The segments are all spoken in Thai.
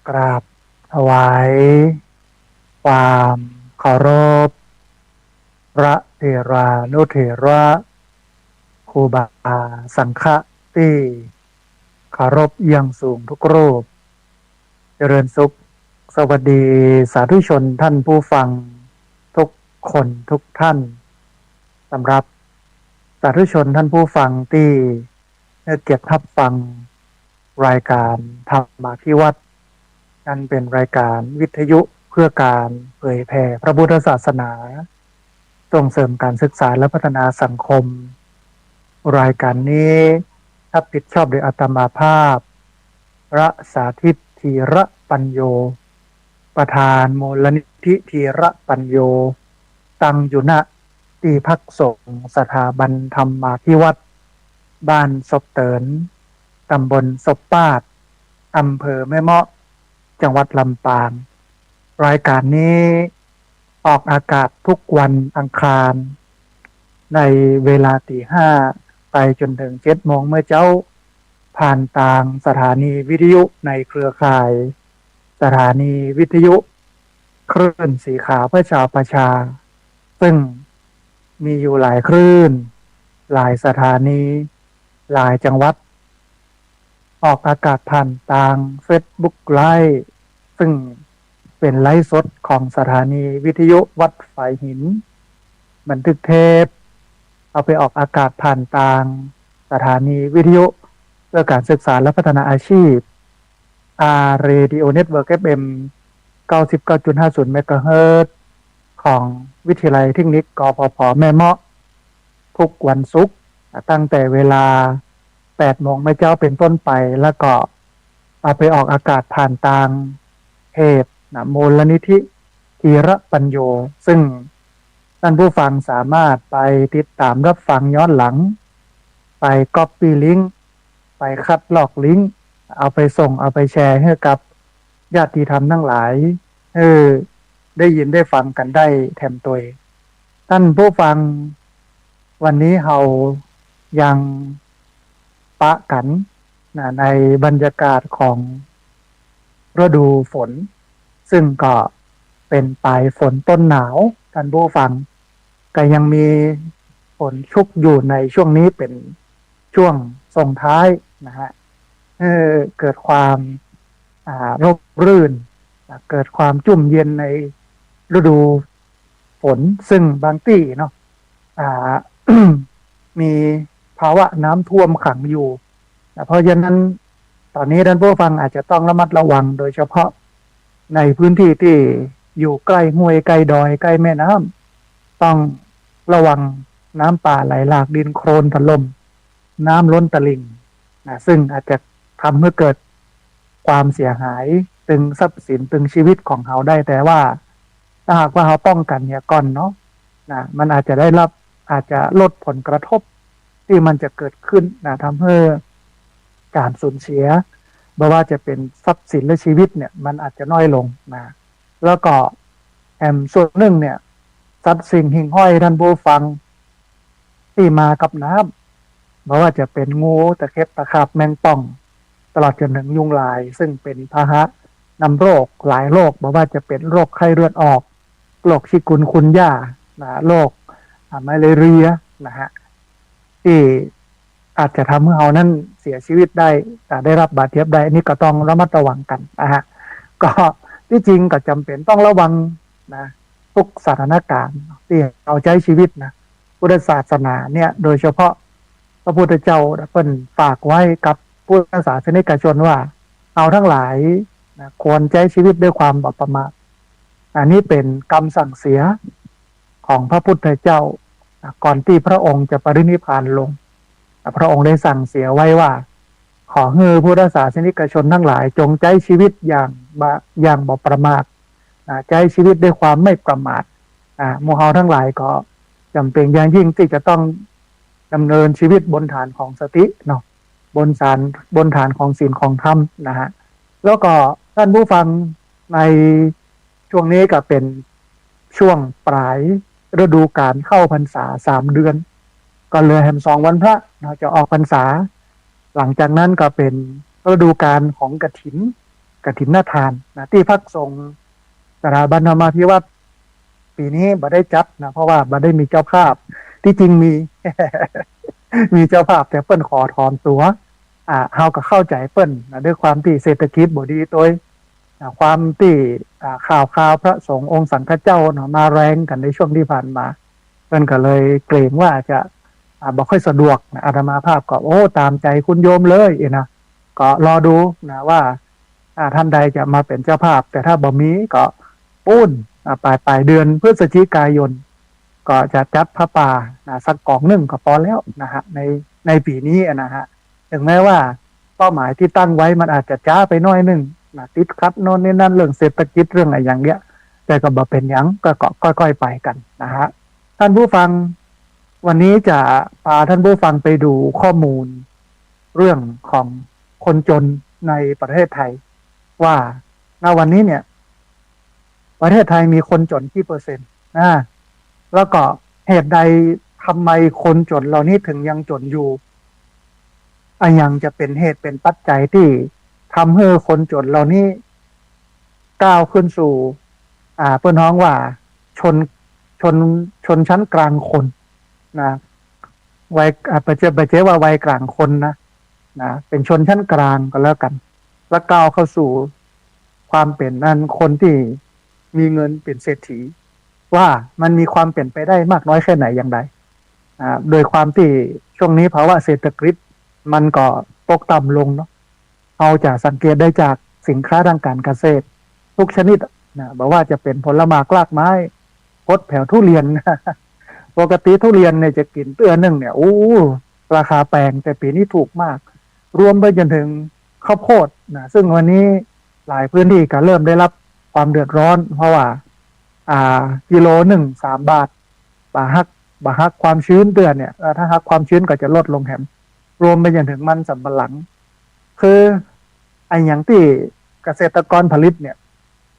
กราบถวายความเคารพพระเถรานุเถระครูบาสังฆะที่เคารพอย่างสูงทุกรูปเจริญสุขสวัสดีสาธุชนท่านผู้ฟังทุกคนทุกท่านสำหรับสาธุชนท่านผู้ฟังที่ได้เก็บรับฟังรายการธรรมาภิวัตน์นั่นเป็นรายการวิทยุเพื่อการเผยแผ่พระพุทธศาสนาส่งเสริมการศึกษาและพัฒนาสังคมรายการนี้รับผิดชอบโดยอาตมาภาพพระสาธิตธีระปัญโยประธานมูลนิธิธีระปัญโยตั้งอยู่ณที่พักสงฆ์สถาบันธรรมาภิวัตน์บ้านศพเตินตำบลศพปาดอำเภอแม่เมาะจังหวัดลำปางรายการนี้ออกอากาศทุกวันอังคารในเวลาตี 5ไปจนถึง7 โมงเมื่อเจ้าผ่านทางสถานีวิทยุในเครือข่ายสถานีวิทยุคลื่นสีขาวเพื่อชาวประชาซึ่งมีอยู่หลายคลื่นหลายสถานีหลายจังหวัดออกอากาศผ่านทาง Facebook Live ซึ่งเป็นไลฟ์สดของสถานีวิทยุวัดฝายหินบันทึกเทปเอาไปออกอากาศผ่านทางสถานีวิทยุเพื่อการศึกษาและพัฒนาอาชีพ Radio Network FM 99.50 เมกะเฮิรตซ์ของวิทยาลัยเทคนิคกพพแม่เมาะทุกวันศุกร์ตั้งแต่เวลา8 โมงเมื่อเจ้าเป็นต้นไปแล้วก็เอาไปออกอากาศผ่านทางเพจมูลนิธิธีระปัญโยซึ่งท่านผู้ฟังสามารถไปติดตามรับฟังย้อนหลังไปก๊อปปี้ลิงก์ไปคัดลอกลิงก์เอาไปส่งเอาไปแชร์ให้กับญาติธรรมทั้งหลายได้ยินได้ฟังกันได้แถมตัวท่านผู้ฟังวันนี้เรายังปะกันในบรรยากาศของฤดูฝนซึ่งก็เป็นปลายฝนต้นหนาวท่านผู้ฟังก็ยังมีฝนชุกอยู่ในช่วงนี้เป็นช่วงส่งท้ายนะฮะเกิดความร่มรื่นเกิดความชุ่มเย็นในฤดูฝนซึ่งบางที่เนาะมีภาวะน้ำท่วมขังอยู่เพราะฉะนั้นตอนนี้ท่านผู้ฟังอาจจะต้องระมัดระวังโดยเฉพาะในพื้นที่ที่อยู่ใกล้ห้วยใกล้ดอยใกล้แม่น้ำต้องระวังน้ำป่าไหลหลากดินโคลนถล่มน้ำล้นตลิ่งซึ่งอาจจะทำให้เกิดความเสียหายถึงทรัพย์สินถึงชีวิตของเขาได้แต่ว่าถ้าหากว่าเขาป้องกันเนี่ยก่อนเนาะมันอาจจะลดผลกระทบที่มันจะเกิดขึ้นทำให้การสูญเสียไม่ว่าจะเป็นทรัพย์สินและชีวิตเนี่ยมันอาจจะน้อยลงแล้วก็ส่วนหนึ่งเนี่ยสัตว์สิ่งหิ่งห้อยท่านผู้ฟังที่มากับน้ำไม่ว่าจะเป็นงูตะเข็บตะขาบแมงป่องตลอดจนถึงยุงลายซึ่งเป็นพาหะนำโรคหลายโรคไม่ว่าจะเป็นโรคไข้เลือดออกโรคชิกุนกุนย่าโรคมาเลเรียนะฮะที่อาจจะทำให้เขานั้นเสียชีวิตได้ได้รับบาดเจ็บได้อันนี้ก็ต้องระมัดระวังกันนะฮะก็ที่จริงก็จำเป็นต้องระวังนะทุกสถานการณ์ที่เราใช้ชีวิตนะพุทธศาสนาเนี่ยโดยเฉพาะพระพุทธเจ้าเพิ่นฝากไว้กับพุทธศาสนิกชนว่าเอาทั้งหลายนะควรใช้ชีวิตด้วยความบ่ประมาทอันนี้เป็นคำสั่งเสียของพระพุทธเจ้าก่อนที่พระองค์จะปรินิพพานลงพระองค์ได้สั่งเสียไว้ว่าขอให้พุทธศาสนิกชนทั้งหลายจงใช้ชีวิตอย่างบ่ประมาทใช้ชีวิตด้วยความไม่ประมาทหมู่เฮาทั้งหลายก็จำเป็นอย่างยิ่งที่จะต้องดำเนินชีวิตบนฐานของสติเนาะบนฐานของศีลของธรรมนะฮะแล้วก็ท่านผู้ฟังในช่วงนี้ก็เป็นช่วงปลายฤดูกาลเข้าพรรษา3 เดือนก็เหลือแห่ม2 วันพระเราจะออกพรรษาหลังจากนั้นก็เป็นฤดูกาลของกฐิน กฐินนาทานนะที่พักสงฆ์สถาบันธรรมาภิวัตน์ปีนี้บ่ได้จัดนะเพราะว่าบ่ได้มีเจ้าภาพที่จริงมี มีเจ้าภาพแต่เปิ้นขอถอนตัวเฮาก็เข้าใจเปิ้นนะด้วยความที่เศรษฐกิจบ่ดีโดยความที่ข่าวพระสงฆ์องค์สังฆเจ้าเนาะมาแรงกันในช่วงที่ผ่านมาเปิ้นก็เลยเกรงว่าจะบ่ค่อยสะดวกนะอาตมาภาพก็โอ้ตามใจคุณโยมเลยนะก็รอดูนะว่าท่านใดจะมาเป็นเจ้าภาพแต่ถ้าบ่มีก็ปุ้นปลายเดือนพฤศจิกายนก็จะจัดพระป่านะสักกองหนึ่งก็พอแล้วนะฮะในปีนี้นะฮะถึงแม้ว่าเป้าหมายที่ตั้งไว้มันอาจจะช้าไปหน่อยนึงนะติดขัดโน่นนี่นั่นเรื่องเศรษฐกิจเรื่องอะไรอย่างเงี้ยแต่ก็บ่เป็นหยังก็ค่อยๆไปกันนะฮะท่านผู้ฟังวันนี้จะพาท่านผู้ฟังไปดูข้อมูลเรื่องของคนจนในประเทศไทยว่าณวันนี้เนี่ยประเทศไทยมีคนจนกี่เปอร์เซ็นต์แล้วก็เหตุใดทำไมคนจนเหล่านี้ถึงยังจนอยู่ยังจะเป็นเหตุเป็นปัจจัยที่ทำให้คนจนเหล่านี้ก้าวขึ้นสู่เปิ้นฮ้องว่าชนชั้นกลางคนนะวัยไปเจว่าวัยกลางคนนะเป็นชนชั้นกลางก็แล้วกันแล้วก้าวเข้าสู่ความเป็นนั่นคนที่มีเงินเป็นเศรษฐีว่ามันมีความเปลี่ยนไปได้มากน้อยแค่ไหนอย่างไรโดยความที่ช่วงนี้ภาวะเศรษฐกิจมันก็ตกต่ำลงเนาะเราจะสังเกตได้จากสินค้าทางการเกษตรทุกชนิดนะบอกว่าจะเป็นผลไม้กลากไม้พดแผ่วทุเรียน ปกติทุเรียนเนี่ยจะกินเตื้อหนึ่งเนี่ยราคาแพงแต่ปีนี้ถูกมากรวมไปจนถึงข้าวโพดนะซึ่งวันนี้หลายพื้นที่ก็เริ่มได้รับความเดือดร้อนเพราะว่ากิโลหนึ่ง3 บาทบาฮักความชื้นเตือนเนี่ยถ้าฮักความชื้นก็จะลดลงแถมรวมไปจนถึงมันสำปะหลังคือไอ้อย่างที่เกษตรกรผลิตเนี่ย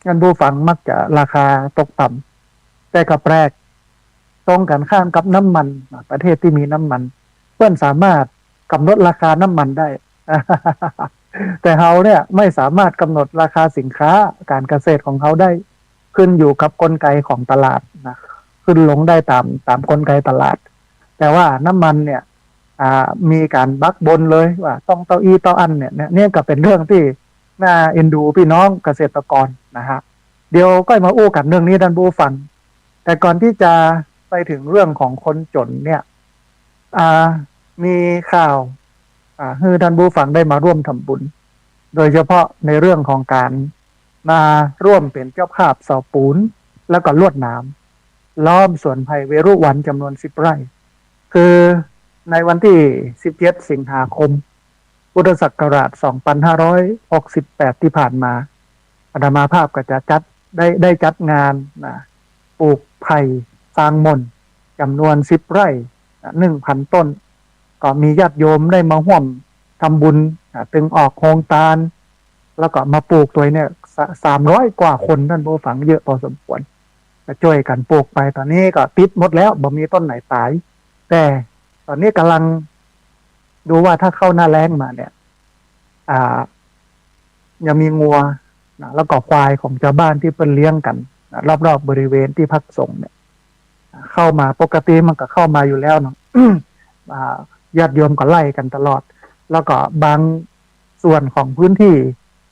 เงินผู้ฟังมักจะราคาตกต่ำแต่กับแรกตรงกันข้ามกับน้ำมันประเทศที่มีน้ำมันเพื่อนสามารถกำหนดราคาน้ำมันได้ แต่เขาเนี่ยไม่สามารถกำหนดราคาสินค้าการเกษตรของเขาได้ขึ้นอยู่กับกลไกของตลาดนะขึ้นลงได้ตามกลไกตลาดแต่ว่าน้ำมันเนี่ยมีการบักบนเลยว่าต้องเต้าอี้เต้าอันเนี่ยก็เป็นเรื่องที่น่าเอ็นดูพี่น้องเกษตรกรนะฮะเดี๋ยวก็มาอู้กันเรื่องนี้ท่านผู้ฟังแต่ก่อนที่จะไปถึงเรื่องของคนจนเนี่ยมีข่าวให้ท่านผู้ฟังได้มาร่วมทำบุญโดยเฉพาะในเรื่องของการมาร่วมเป็นเจ้าภาพเสาปูนแล้วก็ลวดหนามล้อมสวนไผ่เวรุวันจำนวน10 ไร่คือในวันที่17 สิงหาคมพุทธศักราช2568ที่ผ่านมาอาตมาภาพก็จะได้จัดงานปลูกไผ่สร้างมนต์จำนวน10 ไร่ 1,000 ต้นก็มีญาติโยมได้มาร่วมทำบุญตึงออกโครงตาลแล้วก็มาปลูกตัวเนี่ย300 กว่าคนท่านผู้ฟังเยอะพอสมควรก็ช่วยกันปลูกไปตอนนี้ก็ติดหมดแล้วบ่มีต้นไหนตายแต่ตอนนี้กำลังดูว่าถ้าเข้าหน้าแล้งมาเนี่ยยังมีงัวแล้วก็ควายของชาวบ้านที่เพิ่นเลี้ยงกันรอบๆบริเวณที่พักสงฆ์เนี่ยเข้ามาปกติมันก็เข้ามาอยู่แล้วเนาะ ญาติโยมก็ไล่กันตลอดแล้วก็บางส่วนของพื้นที่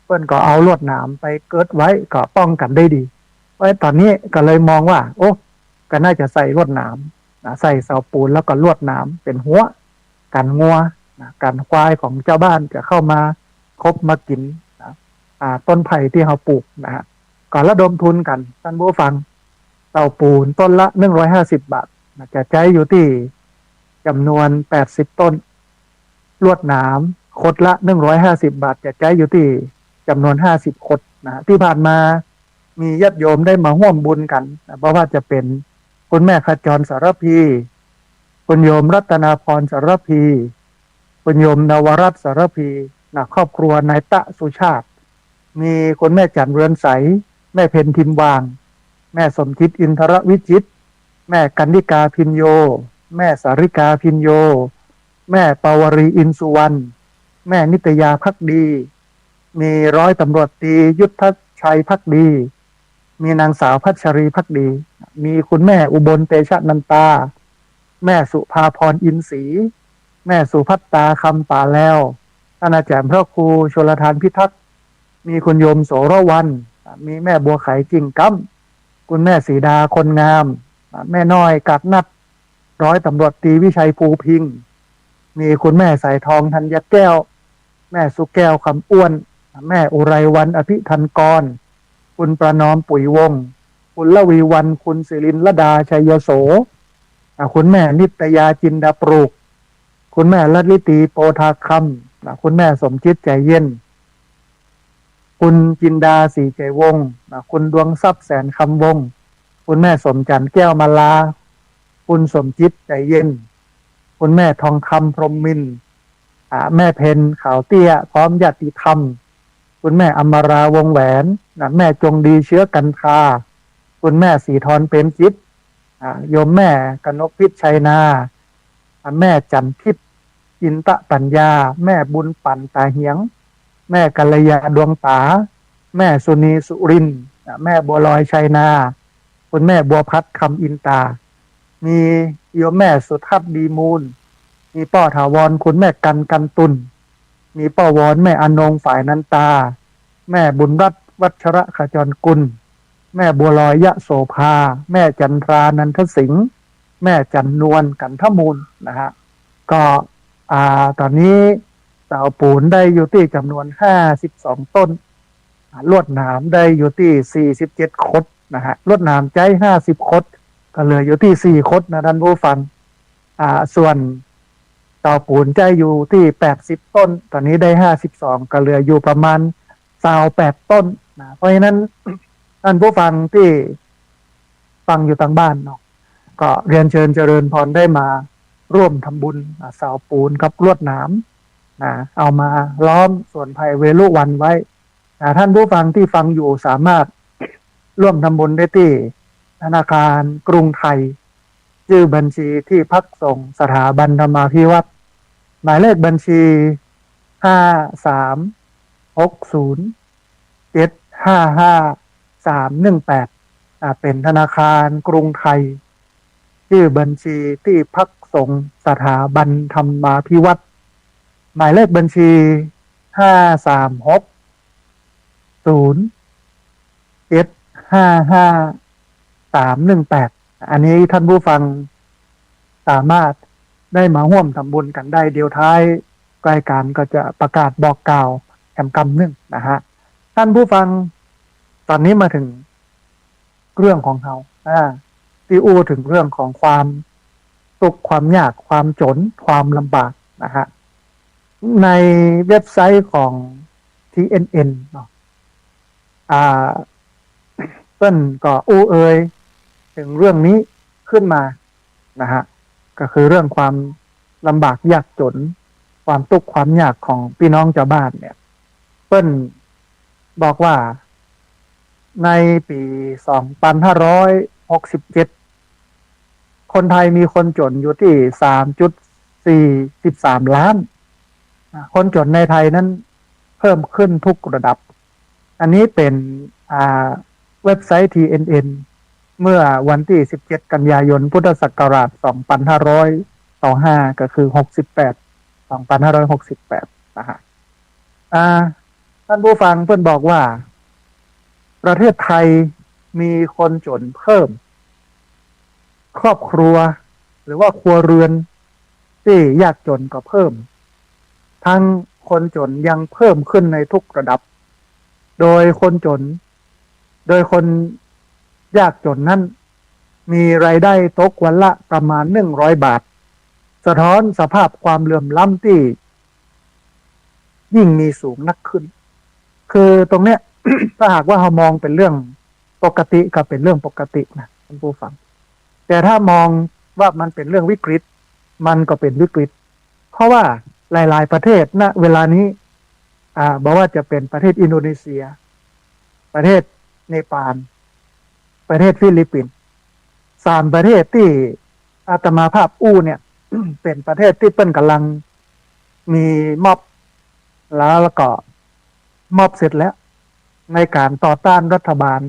เพิ่นก็เอาลวดหนามไปเกิดไว้ก็ป้องกันได้ดีเพราะตอนนี้ก็เลยมองว่าก็น่าจะใส่ลวดหนามใส่เสาปูนแล้วก็ลวดหนามเป็นหัวกันงัวกันควายของเจ้าบ้านจะเข้ามาคบมากินต้นไผ่ที่เขาปลูกนะฮะก่อนระดมทุนกันท่านผู้ฟังเสาปูนต้นละ150 บาทจะใช้อยู่ที่จำนวน80 ต้นลวดหนามคดละ150 บาทจะใช้อยู่ที่จำนวน50 คดนะที่ผ่านมามีญาติโยมได้มาร่วมบุญกันเพราะว่าจะเป็นคุณแม่ขจรสารพีคุณโยมรัตนาพรสารพีคุณโยมนวรัตน์สารพีครอบครัวนายตะสุชาติมีคุณแม่จันเรือนใสแม่เพ็ญทิมวางแม่สมคิดอินทรวิจิตรแม่กันนิกาพินโยแม่สาริกาพินโยแม่ปาวรีอินสุวรรณแม่นิตยาภักดี มีร้อยตำรวจตรียุทธชัยภักดีมีนางสาวพัชรีภักดีมีคุณแม่อุบลเตชะนันตาแม่สุภาพรอินทรีแม่สุภัตตาคำป่าแล้วท่านอาจารย์พระครูชลทานพิทักษ์มีคุณโยมโสรวันมีแม่บัวไขจิงกัมคุณแม่สีดาคนงามแม่น้อยกัดนัดร้อยตำรวจตรีวิชัยภูพิงมีคุณแม่สายทองธัญแก้วแม่สุแก้วคำอ้วนแม่อุไรวันอภิธันกรคุณประนอมปุ๋ยวงศ์คุณละวีวันคุณศิรินลดาชัยโสคุณแม่นิตยาจินดาปลูกคุณแม่ลัดลิตีโปธาคำคุณแม่สมจิตใจเย็นคุณจินดาสีใจวงศ์คุณดวงทรัพย์แสนคำวงศ์คุณแม่สมจันทร์แก้วมาลาคุณสมจิตใจเย็นคุณแม่ทองคำพรหมมินทร์แม่เพนขาวเตี้ยพร้อมญาติธรรมคุณแม่อมราวงแหวนแม่จงดีเชื้อกันคาคุณแม่สีทรเปรมจิตโยมแม่กนกพิษชัยนาแม่จันทิพย์อินตะปัญญาแม่บุญปั่นตาเหียงแม่กัลยาดวงตาแม่สุนีสุรินแม่บัวลอยชัยนาคุณแม่บัวพัดคำอินตามีโยมแม่สุทัศน์ดีมูลมีป้อถาวรคุณแม่กันตุลมีป้อวอนแม่อนงฝ่ายนันตาแม่บุญรัตน์วัชระขจรกุลแม่บัวลอยยะโสภาแม่จันทรานันทสิงห์แม่จันนวลกันทมูลนะฮะก็ตอนนี้เสาปูนได้อยู่ที่จำนวน52ต้นลวดหนามได้อยู่ที่47คดนะฮะลวดหนามใจ50คดก็เหลืออยู่ที่4คดนะท่านผู้ฟังส่วนเสาปูนใจอยู่ที่80ต้นตอนนี้ได้52ก็เหลืออยู่ประมาณ28ต้นนะเพราะฉะนั้นท่านผู้ฟังที่ฟังอยู่ทางบ้านเนาะก็เรียนเชิญเจริญพรได้มาร่วมทำบุญเสาปูนกับลวดหนามเอามาล้อมส่วนภัยเวลุวันไว้ท่านผู้ฟังที่ฟังอยู่สามารถร่วมทำบุญได้ที่ธนาคารกรุงไทยชื่อบัญชีที่พักส่งสถาบันธรรมาภิวัตรหมายเลขบัญชี5360755318เป็นธนาคารกรุงไทยชื่อบัญชีที่พักส่งสถาบันธรรมาภิวัตรหมายเลขบัญชี5360755318อันนี้ท่านผู้ฟังสามารถได้มาร่วมทำบุญกันได้เดี๋ยวท้ายรายการก็จะประกาศบอกกล่าวแห่งกำหนึ่งนะฮะท่านผู้ฟังตอนนี้มาถึงเรื่องของเขาที่อู้ถึงเรื่องของความทุกข์ความยากความจนความลำบากนะฮะในเว็บไซต์ของ TNN เนาะเปิ้นก็อู้ถึงเรื่องนี้ขึ้นมานะฮะก็คือเรื่องความลำบากยากจนความทุกข์ความยากของพี่น้องชาวบ้านเนี่ยเปิ้นบอกว่าในปี2567คนไทยมีคนจนอยู่ที่ 3.43 ล้านคนจนในไทยนั้นเพิ่มขึ้นทุกระดับอันนี้เป็นเว็บไซต์ TNN เมื่อวันที่17กันยายนพุทธศักราช2525ก็คือ2568นะฮะท่านผู้ฟังเพิ่นบอกว่าประเทศไทยมีคนจนเพิ่มครอบครัวหรือว่าครัวเรือนที่ยากจนก็เพิ่มทั้งคนจนยังเพิ่มขึ้นในทุกระดับโดยคนยากจนนั้นมีรายได้ตกวันละประมาณ100 บาทสะท้อนสภาพความเหลื่อมล้ำที่ยิ่งมีสูงนักขึ้นคือตรงเนี้ย ถ้าหากว่าเรามองเป็นเรื่องปกติก็เป็นเรื่องปกตินะท่านผู้ฟังแต่ถ้ามองว่ามันเป็นเรื่องวิกฤตมันก็เป็นวิกฤตเพราะว่าหลายๆประเทศณเวลานี้บอกว่าจะเป็นประเทศอินโดนีเซียประเทศเนปาลประเทศฟิลิปปินส์3ประเทศที่อาตมาภาพอู้เนี่ย เป็นประเทศที่เปิ้นกำลังมีม็อบแล้วก็ มอบเสร็จแล้วในการต่อต้านรัฐบาล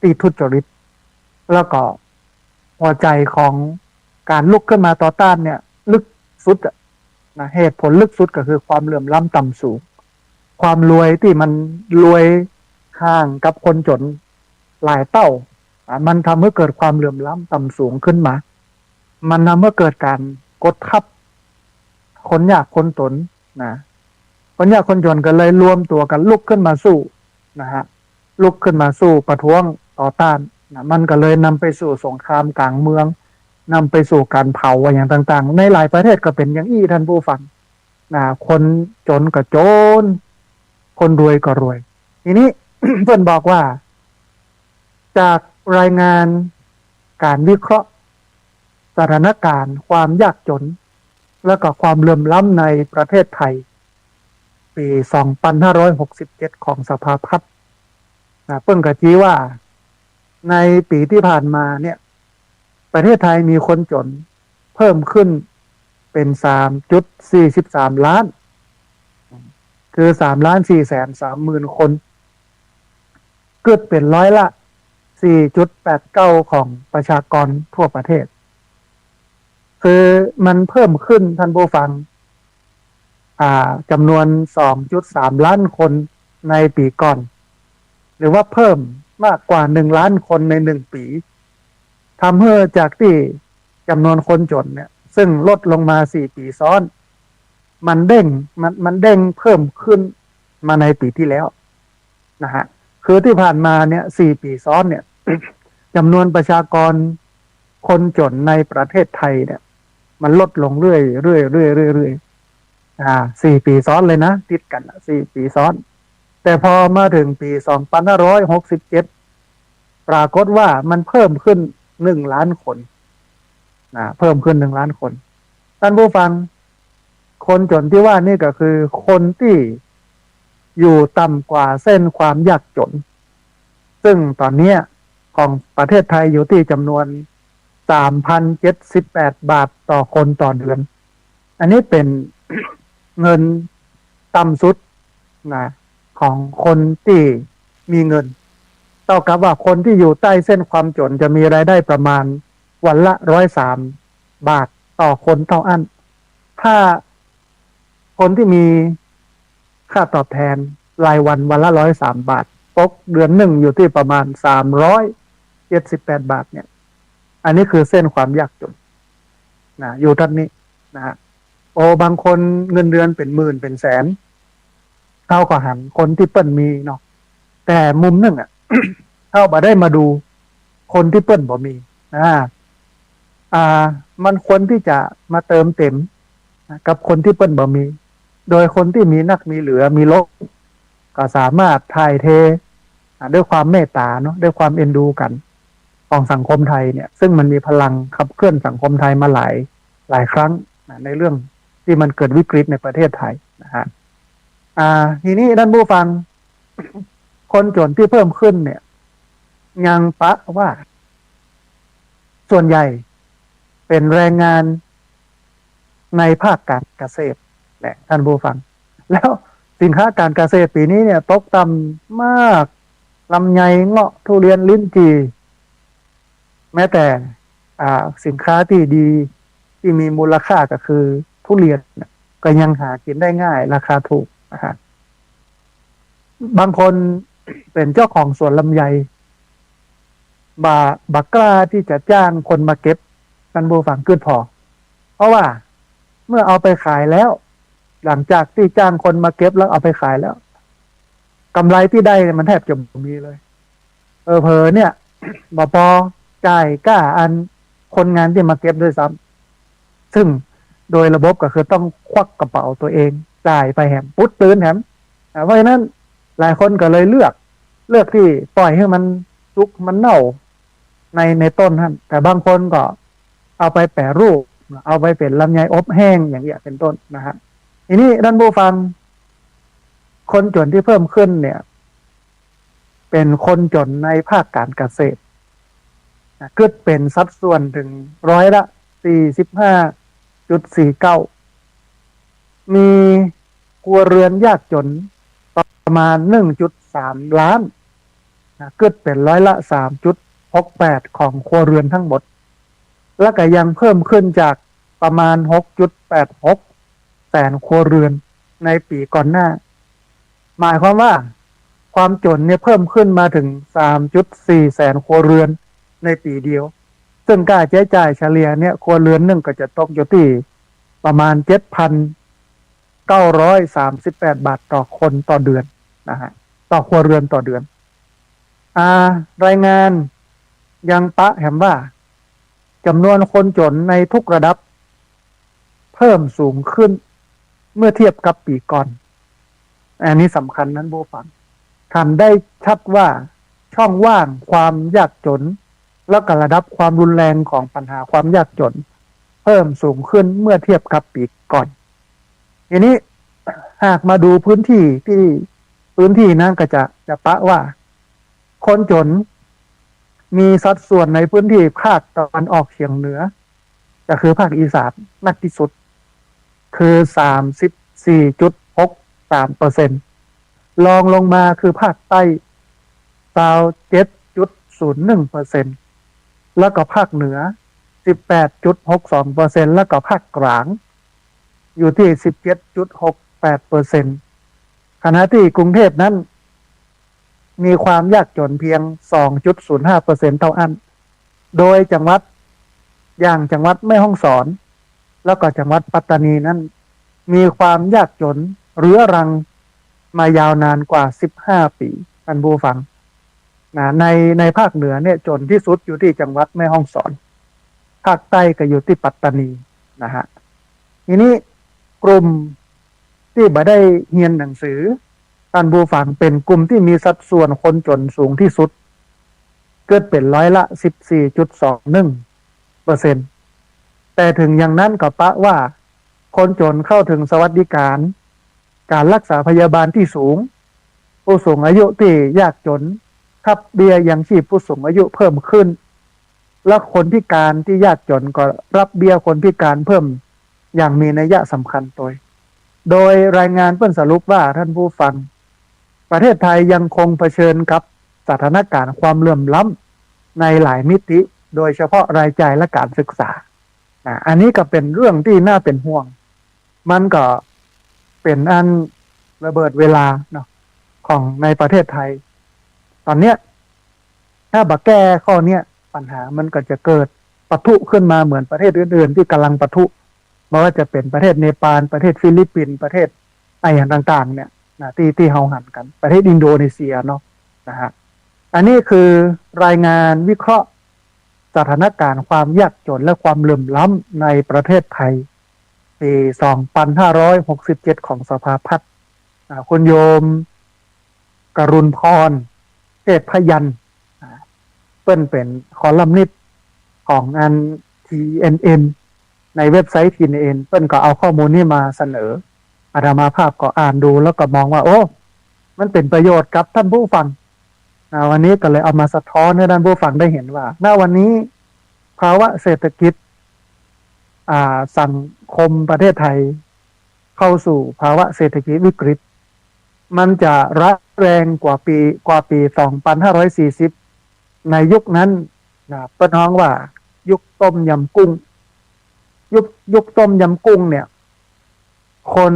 ที่ทุจริตแล้วก็หัวใจของการลุกขึ้นมาต่อต้านเนี่ยลึกสุดนะเหตุผลลึกสุดก็คือความเหลื่อมล้ำต่ำสูงความรวยที่มันรวยห่างกับคนจนหลายเต้ามันทำให้เกิดความเหลื่อมล้ำต่ำสูงขึ้นมามันทำให้เกิดการกดทับคนยากคนจนนะคนยากคนจนก็เลยรวมตัวกันลุกขึ้นมาสู้นะฮะลุกขึ้นมาสู้ประท้วงต่อต้านนะมันก็เลยนำไปสู่สงครามกลางเมืองนำไปสู่การเผาอย่างต่างๆในหลายประเทศก็เป็นอย่างอี้ท่านผู้ฟังนะคนจนก็จนคนรวยก็รวยทีนี้ เพื่อนบอกว่าจากรายงานการวิเคราะห์สถานการณ์ความยากจนและก็ความเหลื่อมล้ำในประเทศไทยปี2567ของสภาพัฒน์เพิ่งกะจี้ว่าในปีที่ผ่านมาเนี่ยประเทศไทยมีคนจนเพิ่มขึ้นเป็น 3.43 ล้านคือ3,430,000 คนเกิดเป็นร้อยละ 4.89 ของประชากรทั่วประเทศคือมันเพิ่มขึ้นท่านผู้ฟังจำนวน 2.3 ล้านคนในปีก่อนหรือว่าเพิ่มมากกว่า1 ล้านคนใน1 ปีทำให้จากที่จำนวนคนจนเนี่ยซึ่งลดลงมา4 ปีซ้อนมันเด้งเพิ่มขึ้นมาในปีที่แล้วนะฮะคือที่ผ่านมาเนี่ย4 ปีซ้อนเนี่ย จำนวนประชากรคนจนในประเทศไทยเนี่ยมันลดลงเรื่อย4 ปีซ้อนเลยนะติดกัน4 ปีซ้อนแต่พอมาถึงปี2567ปรากฏว่ามันเพิ่มขึ้น1 ล้านคนเพิ่มขึ้น1 ล้านคนท่านผู้ฟังคนจนที่ว่านี่ก็คือคนที่อยู่ต่ำกว่าเส้นความยากจนซึ่งตอนนี้ของประเทศไทยอยู่ที่จำนวน 3,078 บาทต่อคนต่อเดือนอันนี้เป็น เงินต่ำสุดนะของคนที่มีเงินเท่ากับว่าคนที่อยู่ใต้เส้นความจนจะมีรายได้ประมาณวันละ103 บาทต่อคนเท่าอันถ้าคนที่มีค่าตอบแทนรายวันวันละ103 บาทตกเดือนหนึ่งอยู่ที่ประมาณ378 บาทเนี่ยอันนี้คือเส้นความยากจนนะอยู่ท่านนี้นะบางคนเงินเดือนเป็นหมื่นเป็นแสนเท่ากับหันคนที่เปิ้นมีเนาะแต่มุมหนึ่งเท่าบ่ได้มาดูคนที่เปิ้นบ่มีมันควรที่จะมาเติมเต็มกับคนที่เปิ้นบ่มีโดยคนที่มีนักมีเหลือมีลบก็สามารถถ่ายเทด้วยความเมตตาเนาะด้วยความเอ็นดูกันของสังคมไทยเนี่ยซึ่งมันมีพลังขับเคลื่อนสังคมไทยมาหลายครั้งในเรื่องที่มันเกิดวิกฤตในประเทศไทยนะฮะทีนี้ท่านผู้ฟัง คนจนที่เพิ่มขึ้นเนี่ยยังปะว่าส่วนใหญ่เป็นแรงงานในภาคการเกษตรแหละท่านผู้ฟังแล้วสินค้าการเกษตรปีนี้เนี่ยตกต่ำมากลำไยเงาะทุเรียนลิ้นจี่แม้แต่สินค้าที่ดีที่มีมูลค่าก็คือทุเรียนก็ยังหากินได้ง่ายราคาถูกบางคนเป็นเจ้าของสวนลำไยบักกล้าที่จะจ้างคนมาเก็บกันบูฝังขึ้นพอเพราะว่าเมื่อเอาไปขายแล้วหลังจากที่จ้างคนมาเก็บแล้วเอาไปขายแล้วกำไรที่ได้มันแทบจะไม่มีเลยเพอเนี่ยบ่พอจ่ายก้าอันคนงานที่มาเก็บด้วยซ้ำซึ่งโดยระบบก็คือต้องควักกระเป๋าตัวเองจ่ายไปแหมปุ๊ดตื้นแหมเพราะฉะนั้นหลายคนก็เลยเลือกที่ปล่อยให้มันสุกมันเน่าในต้นท่านแต่บางคนก็เอาไปแปรรูปเอาไปเป็นลำไยอบแห้งอย่างเงี้ยเป็นต้นนะฮะทีนี้ท่านผู้ฟังคนจนที่เพิ่มขึ้นเนี่ยเป็นคนจนในภาคการเกษตรเกิดเป็นสัดส่วนถึง45.49มีครัวเรือนยากจน ประมาณ 1.3 ล้านนะเกิดเป็นร้อยละ 3.68 ของครัวเรือนทั้งหมดแล้วก็ยังเพิ่มขึ้นจากประมาณ 6.86 แสนครัวเรือนในปีก่อนหน้าหมายความว่าความจนเนี่ยเพิ่มขึ้นมาถึง 3.4 แสนครัวเรือนในปีเดียวซึ่งค่าใช้จ่ายเฉลี่ยเนี่ยครัวเรือนหนึ่งก็จะตกอยู่ที่ประมาณ 7,938 บาทต่อคนต่อเดือนนะฮะต่อครัวเรือนต่อเดือนรายงานยังปะแหมว่าจำนวนคนจนในทุกระดับเพิ่มสูงขึ้นเมื่อเทียบกับปีก่อนอันนี้สำคัญนั้นผู้ฟังทำได้ชัดว่าช่องว่างความยากจนและก็ระดับความรุนแรงของปัญหาความยากจนเพิ่มสูงขึ้นเมื่อเทียบกับปีก่อนทีนี้หากมาดูพื้นที่นั้นก็จะปะว่าคนจนมีสัดส่วนในพื้นที่ภาคตะวันออกเฉียงเหนือก็คือภาคอีสานมากที่สุดคือ 34.63%รองลงมาคือภาคใต้ 27.01% แล้วก็ภาคเหนือ 18.62% แล้วก็ภาคกลางอยู่ที่ 17.68% ขณะที่กรุงเทพนั้นมีความยากจนเพียง 2.05% เท่านั้นโดยจังหวัดอย่างจังหวัดแม่ฮ่องสอนแล้วก็จังหวัดปัตตานีนั้นมีความยากจนเรื้อรังมายาวนานกว่า 15 ปีท่านผู้ฟังนะในภาคเหนือเนี่ยจนที่สุดอยู่ที่จังหวัดแม่ฮ่องสอนภาคใต้ก็อยู่ที่ปัตตานีนะฮะทีนี้กลุ่มที่บ่ได้เรียนหนังสือท่านผู้ฟังเป็นกลุ่มที่มีสัดส่วนคนจนสูงที่สุดเกิดเป็นร้อยละ 14.21%แต่ถึงอย่างนั้นก็ปะว่าคนจนเข้าถึงสวัสดิการรักษาพยาบาลที่สูงผู้สูงอายุที่ยากจนทับเบี้ยยังชีพผู้สูงอายุเพิ่มขึ้นและคนพิการที่ยากจนก็รับเบี้ยคนพิการเพิ่มอย่างมีนัยสำคัญโดยรายงานเพิ่นสรุปว่าท่านผู้ฟังประเทศไทยยังคงเผชิญกับสถานการณ์ความเหลื่อมล้ำในหลายมิติโดยเฉพาะรายจ่ายและการศึกษาอันนี้ก็เป็นเรื่องที่น่าเป็นห่วงมันก็เป็นอันระเบิดเวลาเนาะของในประเทศไทยตอนเนี้ยถ้าบักแก้ข้อเนี้ยปัญหามันก็จะเกิดปะทุขึ้นมาเหมือนประเทศอื่นๆที่กำลังปะทุไม่ว่าจะเป็นประเทศเนปาลประเทศฟิลิปปินส์ประเทศไอ้อย่างต่างๆเนี่ยนะที่เฮาหันกันประเทศอินโดนีเซียเนาะนะฮะอันนี้คือรายงานวิเคราะห์สถานการณ์ความยากจนและความเหลื่อมล้ำในประเทศไทยปี 2567 ของสภาพัฒน์คุณโยมกรุณพรเทพพยัญชนะเปิ้นเป็นคอลัมนิสต์ของอัน TNN ในเว็บไซต์ TNN เปิ้นก็เอาข้อมูลนี้มาเสนออาตมาภาพก็อ่านดูแล้วก็มองว่าโอ้มันเป็นประโยชน์กับท่านผู้ฟังวันนี้ก็เลยเอามาสะท้อนให้ท่านผู้ฟังได้เห็นว่าณวันนี้ภาวะเศรษฐกิจสังคมประเทศไทยเข้าสู่ภาวะเศรษฐกิจวิกฤตมันจะร้ายแรงกว่าปี 2540 ในยุคนั้นประน้องว่ายุคต้มยำกุ้งยุคต้มยำกุ้งเนี่ยคน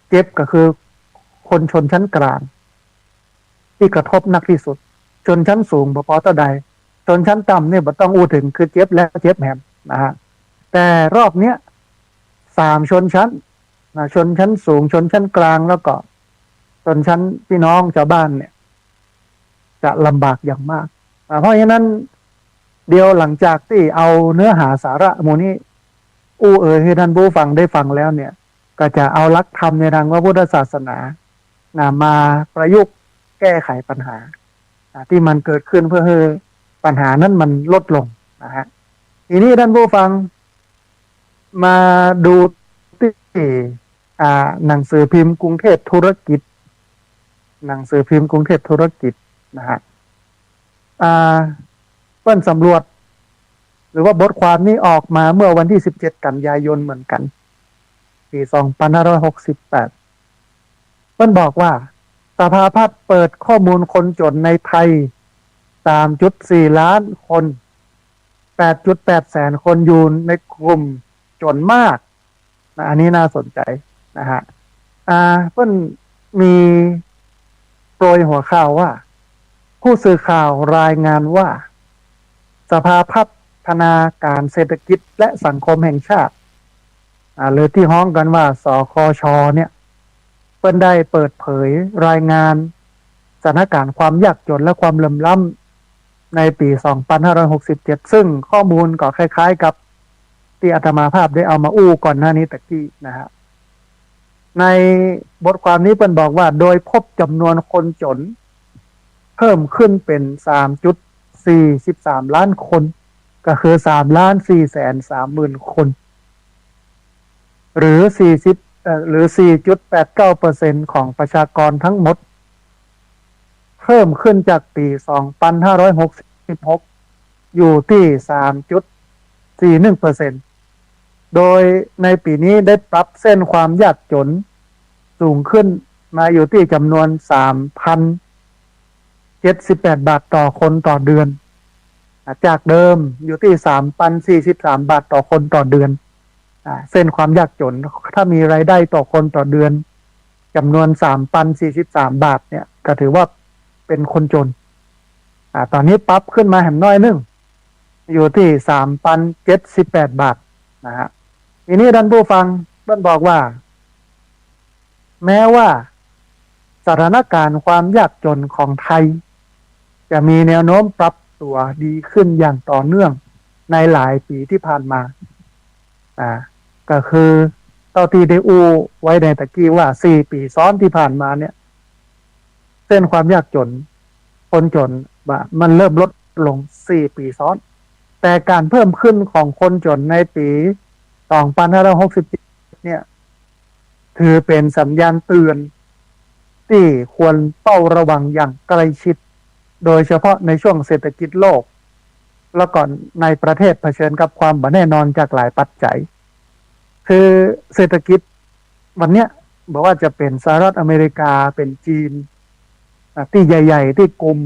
เจ็บก็คือคนชนชั้นกลางที่กระทบหนักที่สุดชนชั้นสูงพอต่อใดชนชั้นต่ำเนี่ยบ่ต้องอู้ถึงคือเจ็บและเจ็บแหมนะฮะแต่รอบเนี้ย3ชนชั้นชนชั้นสูงชนชั้นกลางแล้วก็ชนชั้นพี่น้องชาวบ้านเนี่ยจะลำบากอย่างมากเพราะฉะนั้นเดียวหลังจากที่เอาเนื้อหาสาระหมู่นี้ให้ท่านผู้ฟังได้ฟังแล้วเนี่ยก็จะเอาหลักธรรมในทางพระพุทธศาสนามาประยุกต์แก้ไขปัญหาที่มันเกิดขึ้นเพื่อให้ปัญหานั้นมันลดลงนะฮะทีนี้ท่านผู้ฟังมาดูที่หนังสือพิมพ์กรุงเทพธุรกิจหนังสือพิมพ์กรุงเทพธุรกิจนะฮะเปิ้นสำรวจหรือว่าบทความนี้ออกมาเมื่อวันที่ 17 กันยายนเหมือนกันปี 2568 เปิ้นบอกว่า สภาพัฒน์เปิดข้อมูลคนจนในไทย 3.4 ล้านคน 8.8 แสนคนอยู่ในกลุ่มจนมากนะอันนี้น่าสนใจนะฮะเพิ่นมีโปรยหัวข่าวว่า ผู้สื่อข่าวรายงานว่า สภาพัฒนาการเศรษฐกิจและสังคมแห่งชาติหรือที่ฮ้องกันว่าสคชเนี่ยเพิ่นได้เปิดเผยรายงานสถานการณ์ความยากจนและความเหลื่อมล้ำในปี 2567 ซึ่งข้อมูลก็คล้ายๆกับที่อาตมาภาพได้เอามาอู้ก่อนหน้านี้ตะกี้นะฮะในบทความนี้เพิ่นบอกว่าโดยพบจำนวนคนจนเพิ่มขึ้นเป็น 3.43 ล้านคนก็คือ 3,430,000 คนหรือ4.89% ของประชากรทั้งหมดเพิ่มขึ้นจากปี 2566 อยู่ที่ 3.41% โดยในปีนี้ได้ปรับเส้นความยากจนสูงขึ้นมาอยู่ที่จำนวน 3,078 บาทต่อคนต่อเดือนจากเดิมอยู่ที่ 3,043 บาทต่อคนต่อเดือนเส้นความยากจนถ้ามีรายได้ต่อคนต่อเดือนจำนวน 3,043 บาทเนี่ยก็ถือว่าเป็นคนจนตอนนี้ปรับขึ้นมาแหมน้อยนึงอยู่ที่ 3,078 บาทนะฮะทีนี้ท่านผู้ฟังท่านบอกว่าแม้ว่าสถานการณ์ความยากจนของไทยจะมีแนวโน้มปรับตัวดีขึ้นอย่างต่อเนื่องในหลายปีที่ผ่านมาก็คือเท่าที่ได้อู้ไว้ในตะกี้ว่า4 ปีซ้อนที่ผ่านมาเนี่ยเส้นความยากจนคนจนมันเริ่มลดลง4 ปีซ้อนแต่การเพิ่มขึ้นของคนจนในปี2567เนี่ยถือเป็นสัญญาณเตือนที่ควรเฝ้าระวังอย่างใกล้ชิดโดยเฉพาะในช่วงเศรษฐกิจโลกแล้วก่อนในประเทศเผชิญกับความไม่แน่นอนจากหลายปัจจัยคือเศรษฐกิจวันเนี้ยบอกว่าจะเป็นสหรัฐอเมริกาเป็นจีนที่ใหญ่ๆที่กลุ่ม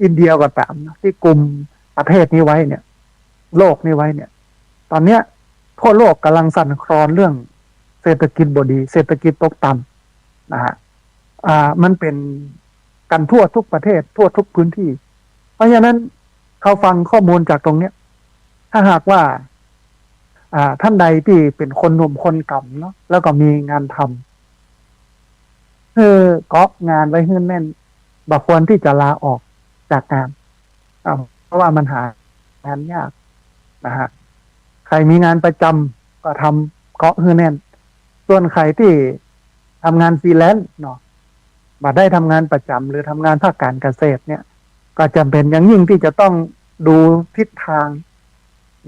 อินเดียก็ตามที่กลุ่มประเทศนี้ไว้เนี่ยโลกนี้ไว้เนี่ยตอนเนี้ยทั่วโลกกำลังสั่นคลอนเรื่องเศรษฐกิจบดีเศรษฐกิจตกต่ำนะฮะมันเป็นกันทั่วทุกประเทศทั่วทุกพื้นที่เพราะฉะนั้นเขาฟังข้อมูลจากตรงเนี้ยถ้าหากว่าท่านใดที่เป็นคนหนุ่มคนกำเนาะแล้วก็มีงานทำก็งานไว้ให้แน่นบ่ควรที่จะลาออกจากงานเพราะว่ามันหางานยากนะฮะใครมีงานประจำก็ทำเกาะให้แน่นส่วนใครที่ทำงานฟรีแลนซ์เนาะมาได้ทำงานประจำหรือทำงานภาคการเกษตรเนี่ยก็จำเป็นอย่างยิ่งที่จะต้องดูทิศทาง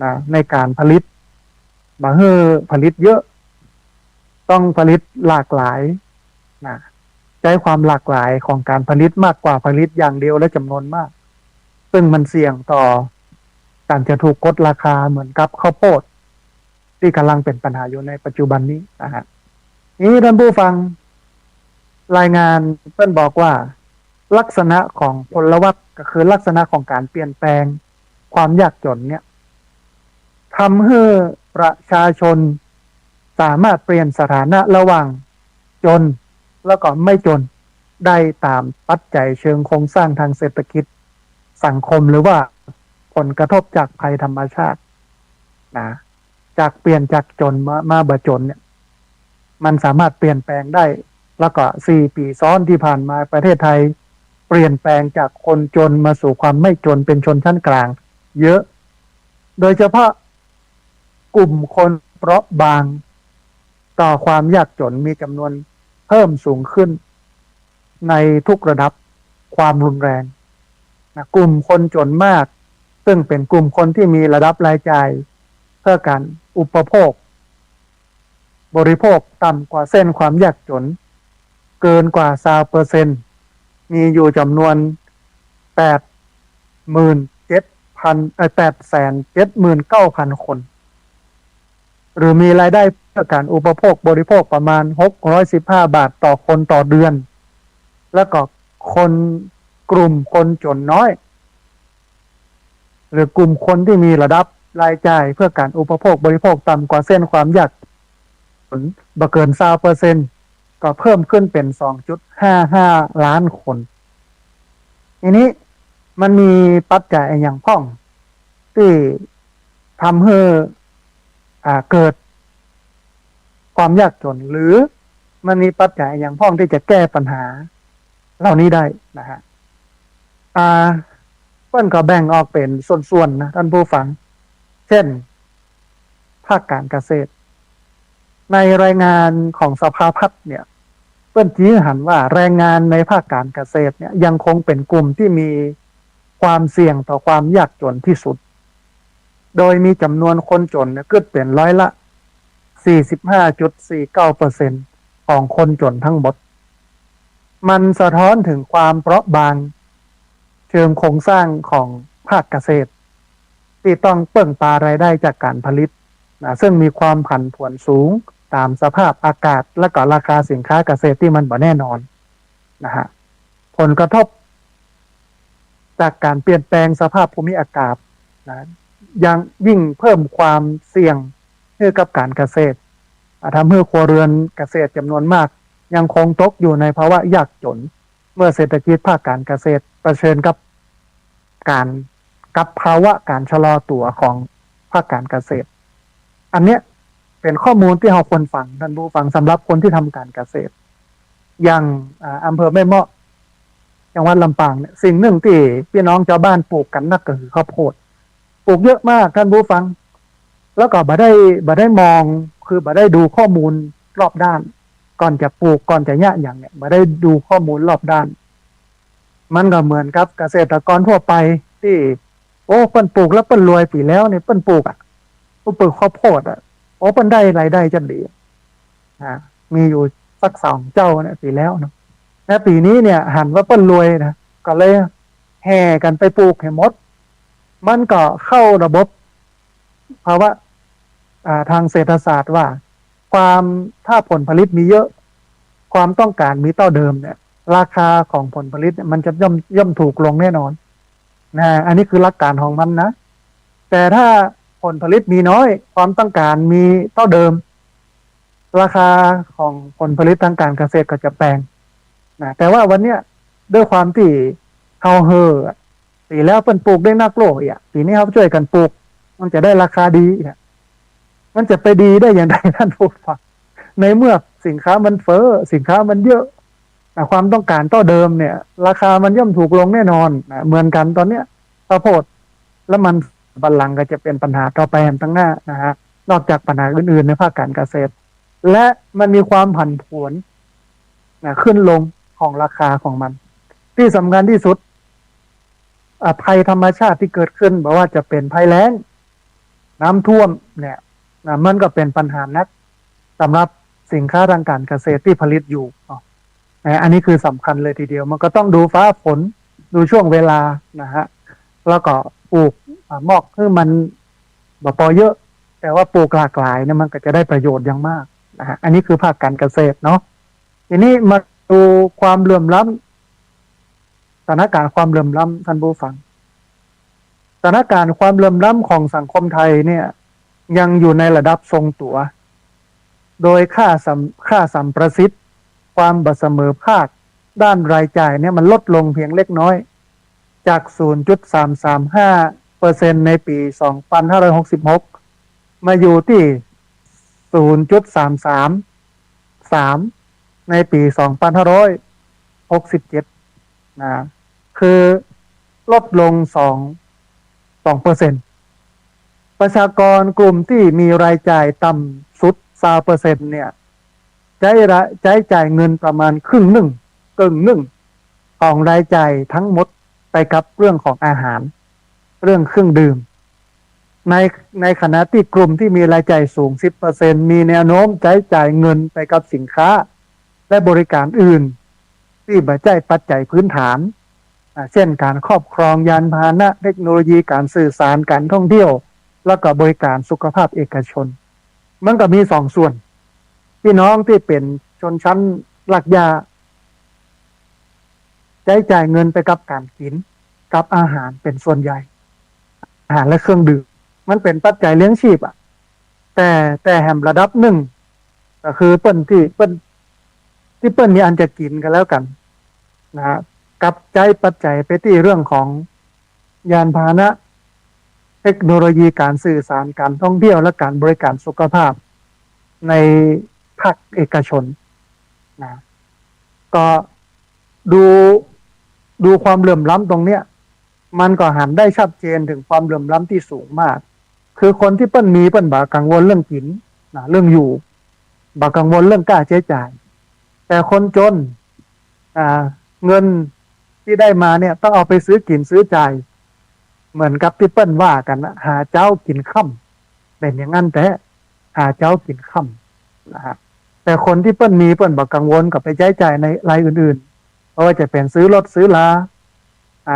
นะในการผลิตมาให้ผลิตเยอะต้องผลิตหลากหลายนะใช้ความหลากหลายของการผลิตมากกว่าผลิตอย่างเดียวและจำนวนมากซึ่งมันเสี่ยงต่อการจะถูกกดราคาเหมือนกับข้าวโพดที่กำลังเป็นปัญหาอยู่ในปัจจุบันนี้นะฮะนี้ท่านผู้ฟังรายงานเพิ่นบอกว่าลักษณะของพลวัตก็คือลักษณะของการเปลี่ยนแปลงความยากจนเนี่ยทำให้ประชาชนสามารถเปลี่ยนสถานะระหว่างจนแล้วก็ไม่จนได้ตามปัจจัยเชิงโครงสร้างทางเศรษฐกิจสังคมหรือว่าผลกระทบจากภัยธรรมชาตินะจากเปลี่ยนจากจนมาบ่จนเนี่ยมันสามารถเปลี่ยนแปลงได้แล้วก็4 ปีซ้อนที่ผ่านมาประเทศไทยเปลี่ยนแปลงจากคนจนมาสู่ความไม่จนเป็นชนชั้นกลางเยอะโดยเฉพาะกลุ่มคนเปราะบางต่อความยากจนมีจำนวนเพิ่มสูงขึ้นในทุกระดับความรุนแรงนะกลุ่มคนจนมากซึ่งเป็นกลุ่มคนที่มีระดับรายจ่ายเพื่อการอุปโภคบริโภคต่ำกว่าเส้นความยากจนเกินกว่า 20% มีอยู่จำนวน 879,000 คนหรือมีรายได้เพื่อการอุปโภคบริโภคประมาณ615 บาทต่อคนต่อเดือน แล้วก็คนกลุ่มคนจนน้อยหรือกลุ่มคนที่มีระดับรายจ่ายเพื่อการอุปโภคบริโภคต่ำกว่าเส้นความยากจนบ่เกิน20%ก็เพิ่มขึ้นเป็น 2.55 ล้านคนทีนี้มันมีปัจจัยอย่างพ้องที่ทำให้เกิดความยากจนหรือมันมีปัจจัยอย่างพ้องที่จะแก้ปัญหาเหล่านี้ได้นะฮะเพิ่นก็แบ่งออกเป็นส่วนๆนะท่านผู้ฟังเช่นภาคการเกษตรในรายงานของสภาพัฒน์เนี่ยเพิ่นชี้หันว่าแรงงานในภาคการเกษตรเนี่ยยังคงเป็นกลุ่มที่มีความเสี่ยงต่อความยากจนที่สุดโดยมีจำนวนคนจนเนี่ยเกิดเป็นร้อยละ 45.49% ของคนจนทั้งหมดมันสะท้อนถึงความเปราะบางเชิงโครงสร้างของภาคเกษตรที่ต้องเปิ่งปารายได้จากการผลิตนะซึ่งมีความผันผวนสูงตามสภาพอากาศและก็ราคาสินค้าเกษตรที่มันบ่แน่นอนนะฮะผลกระทบจากการเปลี่ยนแปลงสภาพภูมิอากาศนะยังยิ่งเพิ่มความเสี่ยงให้กับการเกษตรทำให้ครัวเรือนเกษตรจำนวนมากยังคงตกอยู่ในภาวะยากจนเมื่อเศรษฐกิจภาคการเกษตรเผชิญกับภาวะการชะลอตัวของภาคการเกษตรอันเนี้ยเป็นข้อมูลที่เราควรฟังท่านผู้ฟังสำหรับคนที่ทำการเกษตรอย่างอำเภอแม่เมาะจังหวัดลำปางเนี่ยสิ่งหนึ่งที่พี่น้องชาวบ้านปลูกกันนักก็คือข้าวโพดปลูกเยอะมากท่านผู้ฟังแล้วก็บ่ได้มองคือบ่ได้ดูข้อมูลรอบด้านก่อนจะปลูกก่อนจะเนี่ยอย่างเนี่ยบ่ได้ดูข้อมูลรอบด้านมันก็เหมือนกับเกษตรกรทั่วไปที่โอ้เปิ้นปลูกแล้วเปิ้นรวยปีแล้วเนี่ยเปิ้นปลูกปลูกข้าวโพดโอ้เปิ้นได้รายได้จังดีมีอยู่สัก2 เจ้าเนี่ยปีแล้วเนาะและปีนี้เนี่ยหันว่าเปิ้นรวยนะก็เลยแห่กันไปปลูกให้หมดมันก็เข้าระบบภาวะทางเศรษฐศาสตร์ว่าถ้าผลผลิตมีเยอะความต้องการมีเท่าเดิมเนี่ยราคาของผลผลิตมันจะย่อมถูกลงแน่นอนนะอันนี้คือหลักการของมันนะแต่ถ้าผลผลิตมีน้อยความต้องการมีเท่าเดิมราคาของผลผลิตทางการเกษตรก็จะแปลงนะแต่ว่าวันเนี้ยด้วยความที่เฮาปีแล้วเปิ้นปลูกได้นักโลกปีนี้เขาช่วยกันปลูกมันจะได้ราคาดีมันจะไปดีได้อย่างไรท่านผู้ฟังในเมื่อสินค้ามันเฟ้อสินค้ามันเยอะความต้องการต่อเดิมเนี่ยราคามันย่อมถูกลงแน่นอนเหมือนกันตอนเนี้ยข้าวโพดแล้วมันบัลลังก์ก็จะเป็นปัญหาต่อไปทั้งหน้านะฮะนอกจากปัญหาอื่นๆในภาคการเกษตรและมันมีความผันผวนขึ้นลงของราคาของมันที่สำคัญที่สุดภัยธรรมชาติที่เกิดขึ้นบอกว่าจะเป็นภัยแล้งน้ำท่วมเนี่ยมันก็เป็นปัญหานักสำหรับสินค้าทางการเกษตรที่ผลิตอยู่อันนี้คือสำคัญเลยทีเดียวมันก็ต้องดูฟ้าฝนดูช่วงเวลานะฮะแล้วก็ปลูกมอกคือมันบ่พอเยอะแต่ว่าปลูกหลากหลายเนี่ยมันก็จะได้ประโยชน์อย่างมากนะฮะอันนี้คือภาคการเกษตรเนาะทีนี้มาดูความเหลื่อมล้ำสถานการณ์ความเหลื่อมล้ำท่านผู้ฟังสถานการณ์ความเหลื่อมล้ำของสังคมไทยเนี่ยยังอยู่ในระดับทรงตัวโดยค่าสัมประสิทธิ์ความบ่เสมอภาคด้านรายจ่ายเนี่ยมันลดลงเพียงเล็กน้อยจาก 0.335% ในปี 2566 มาอยู่ที่ 0.333 ในปี 2567 นะคือลดลง2% ประชากรกลุ่มที่มีรายจ่ายต่ำสุด 20% เนี่ยใช้จ่ายเงินประมาณครึ่งหนึ่งของรายจ่ายทั้งหมดไปกับเรื่องของอาหารเรื่องเครื่องดื่มในขณะที่กลุ่มที่มีรายจ่ายสูง 10% มีแนวโน้มใช้จ่ายเงินไปกับสินค้าและบริการอื่นที่บ่ใช่ปัจจัยพื้นฐานเช่นการครอบครองยานพาหนะเทคโนโลยีการสื่อสารการท่องเที่ยวแล้วก็บริการสุขภาพเอกชนมันก็มี2 ส่วนพี่น้องที่เป็นชนชั้นหลักยา ใช้จ่ายเงินไปกับการกินกับอาหารเป็นส่วนใหญ่อาหารและเครื่องดื่มมันเป็นปัจจัยเลี้ยงชีพอ่ะแต่แหมระดับหนึ่งก็คือเปิ้นมีอันจะกินกันแล้วกันนะฮะกับใจปัจจัยไปที่เรื่องของยานพาหนะเทคโนโลยีการสื่อสารการท่องเที่ยวและการบริการสุขภาพในภาคเอกชนนะก็ดูดูความเหลื่อมล้ำตรงเนี้ยมันก็หันได้ชัดเจนถึงความเหลื่อมล้ำที่สูงมากคือคนที่เปิ้นมีเปิ้นบ่กังวลเรื่องกินนะเรื่องอยู่บ่กังวลเรื่องค่าใช้จ่ายแต่คนจนเงินที่ได้มาเนี่ยต้องเอาไปซื้อกินซื้อจ่ายเหมือนกับที่เปิ้นว่ากันนะหาเจ้ากินค่ำเป็นอย่างนั้นแต่หาเจ้ากินค่ำนะฮะแต่คนที่เปิ้นมีเปิ้นบ่กังวลกับไปใช้จ่ายในรายอื่นๆเพราะว่าจะเป็นซื้อรถซื้อลา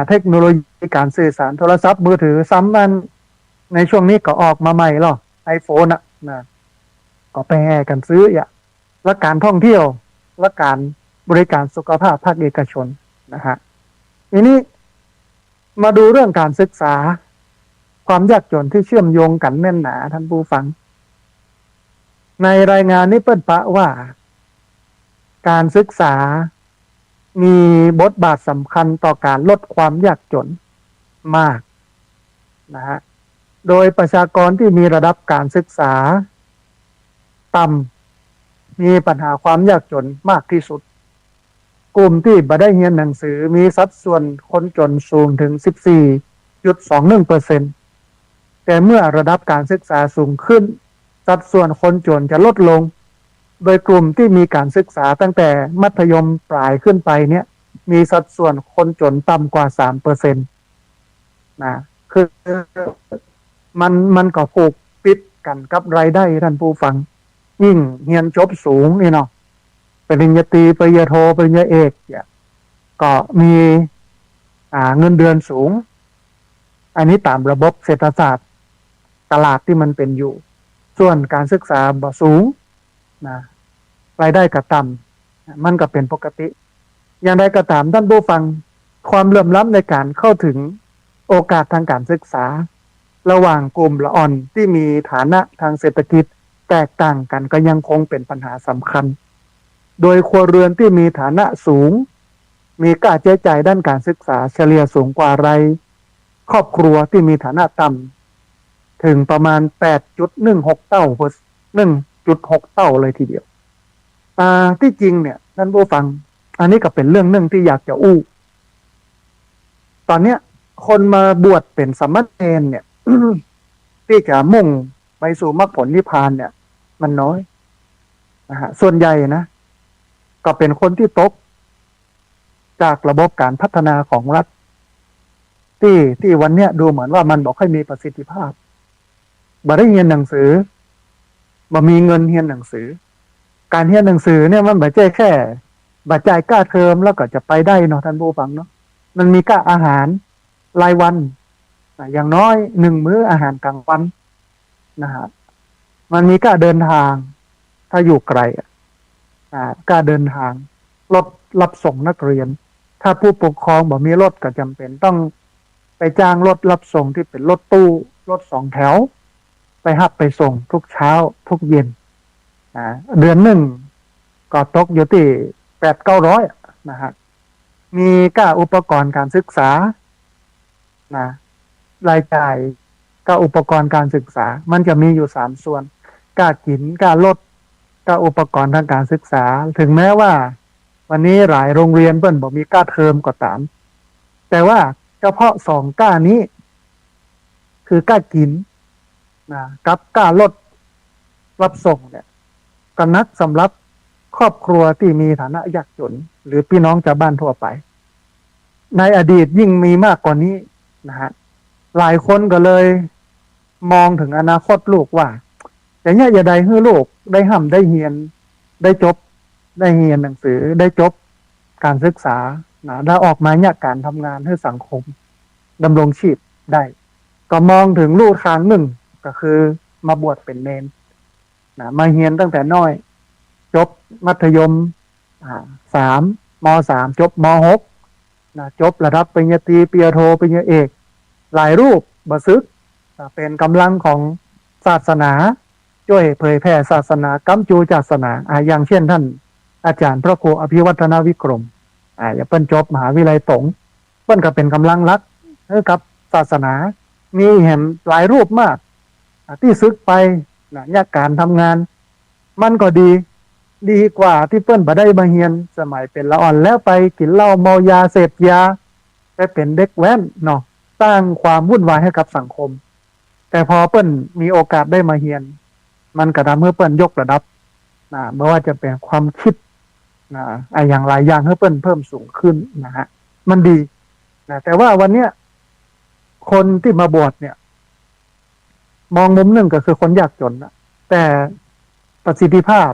เทคโนโลยีการสื่อสารโทรศัพท์มือถือซ้ำมันในช่วงนี้ก็ออกมาใหม่หรอไอโฟนอ่ะนะก็ไปแห่กันซื้อและการท่องเที่ยวและการบริการสุขภาพภาคเอกชนนะฮะทีนี้มาดูเรื่องการศึกษาความยากจนที่เชื่อมโยงกันแน่นหนาท่านผู้ฟังในรายงานนี้เปิ้นปะว่าการศึกษามีบทบาทสำคัญต่อการลดความยากจนมากนะฮะโดยประชากรที่มีระดับการศึกษาต่ำมีปัญหาความยากจนมากที่สุดกลุ่มที่บ่ได้เรียนหนังสือมีสัดส่วนคนจนสูงถึง 14.21% แต่เมื่อระดับการศึกษาสูงขึ้นสัดส่วนคนจนจะลดลงโดยกลุ่มที่มีการศึกษาตั้งแต่มัธยมปลายขึ้นไปเนี่ยมีสัดส่วนคนจนต่ำกว่า 3% นะคือมันก็ผูกปิดกันกับรายได้ท่านผู้ฟังยิ่งเรียนจบสูงนี่เนาะปริญญาตรีปริญญาโทปริญญาเอกเนี่ยก็มีเงินเดือนสูงอันนี้ตามระบบเศรษฐศาสตร์ตลาดที่มันเป็นอยู่ส่วนการศึกษาบ่สูงนะรายได้ก็ต่ำมันก็เป็นปกติอย่างไรก็ตามท่านผู้ฟังความเหลื่อมล้ำในการเข้าถึงโอกาสทางการศึกษาระหว่างกลุ่มละอ่อนที่มีฐานะทางเศรษฐกิจแตกต่างกันก็ยังคงเป็นปัญหาสำคัญโดยครัวเรือนที่มีฐานะสูงมีค่าใช้จ่ายด้านการศึกษาเฉลี่ยสูงกว่ารายครอบครัวที่มีฐานะต่ำถึงประมาณ 8.16 เท่า1.6 เท่าเลยทีเดียวที่จริงเนี่ยท่านผู้ฟังอันนี้ก็เป็นเรื่องหนึ่งที่อยากจะอู้ตอนเนี้ยคนมาบวชเป็นสามเณรเนี่ย ที่จะมุ่งไปสู่มรรคผลนิพพานเนี่ยมันน้อยนะฮะส่วนใหญ่นะก็เป็นคนที่ตกจากระบบการพัฒนาของรัฐที่วันเนี้ยดูเหมือนว่ามันบอกให้มีประสิทธิภาพบ่ได้เรียนหนังสือบ่มีเงินเรียนหนังสือการเรียนหนังสือเนี่ยมันไม่ใช่แค่บัตรจ่ายค่าเทอมแล้วก็จะไปได้เนาะท่านผู้ฟังเนาะมันมีค่าอาหารรายวันอย่างน้อย1 มื้ออาหารกลางวันนะฮะมันมีค่าเดินทางถ้าอยู่ไกลค่าเดินทางรถรับส่งนักเรียนถ้าผู้ปกครองบอกมีรถก็จำเป็นต้องไปจ้างรถรับส่งที่เป็นรถตู้รถ2 แถวไปรับไปส่งทุกเช้าทุกเย็นเดือนหนึ่งก็ตกอยู่ที่800-900นะฮะมีค่าอุปกรณ์การศึกษารายจ่ายค่าอุปกรณ์การศึกษามันจะมีอยู่3 ส่วนค่ากินค่ารถค่าอุปกรณ์ทางการศึกษาถึงแม้ว่าวันนี้หลายโรงเรียนเปิ้นบอกมีค่าเทอมก็ตามแต่ว่าเฉพาะ2 ค่านี้คือค่ากินกับค่ารถรับส่งเนี่ยก็นักสำหรับครอบครัวที่มีฐานะยากจนหรือพี่น้องชาวบ้านทั่วไปในอดีตยิ่งมีมากกว่านี้นะฮะหลายคนก็เลยมองถึงอนาคตลูกว่าอย่างเงี้ยอย่าได้ให้ลูกได้ห่ำได้เรียนได้จบได้เรียนหนังสือได้จบการศึกษาได้ออกมาเนี่ยการทำงานให้สังคมดำรงชีพได้ก็มองถึงลูกทางหนึ่งก็คือมาบวชเป็นเณรมาเรียนตั้งแต่น้อยจบมัธยม3 ม 3จบม 6 นะจบระดับปริญญาตรีปริญญาโทปริญญาเอกหลายรูปบซึกเป็นกำลังของศาสนาช่วยเผยแผ่ศาสนากำจูศาสนาอย่างเช่นท่านอาจารย์พระครูอภิวัฒนวิกรมอย่าเปิ้นจบมหาวิทยาลัยสงฆ์เปิ้นก็เป็นกำลังรักให้กับศาสนามีเห็นหลายรูปมากที่ซึกไปยากการทำงานมันก็ดีกว่าที่เปิ้นบ่ได้มาเฮียนสมัยเป็นละอ่อนแล้วไปกินเหล้าเมายาเสพยาไปเป็นเด็กแว้นเนาะสร้างความวุ่นวายให้กับสังคมแต่พอเปิ้นมีโอกาสได้มาเฮียนมันก็ทำให้เปิ้นยกระดับไม่ว่าจะเป็นความคิดอย่างหลายอย่างให้เปิ้นเพิ่มสูงขึ้นนะฮะมันดีแต่ว่าวันเนี้ยคนที่มาบวชเนี่ยมองมุมหนึ่งก็คือคนยากจนนะแต่ประสิทธิภาพ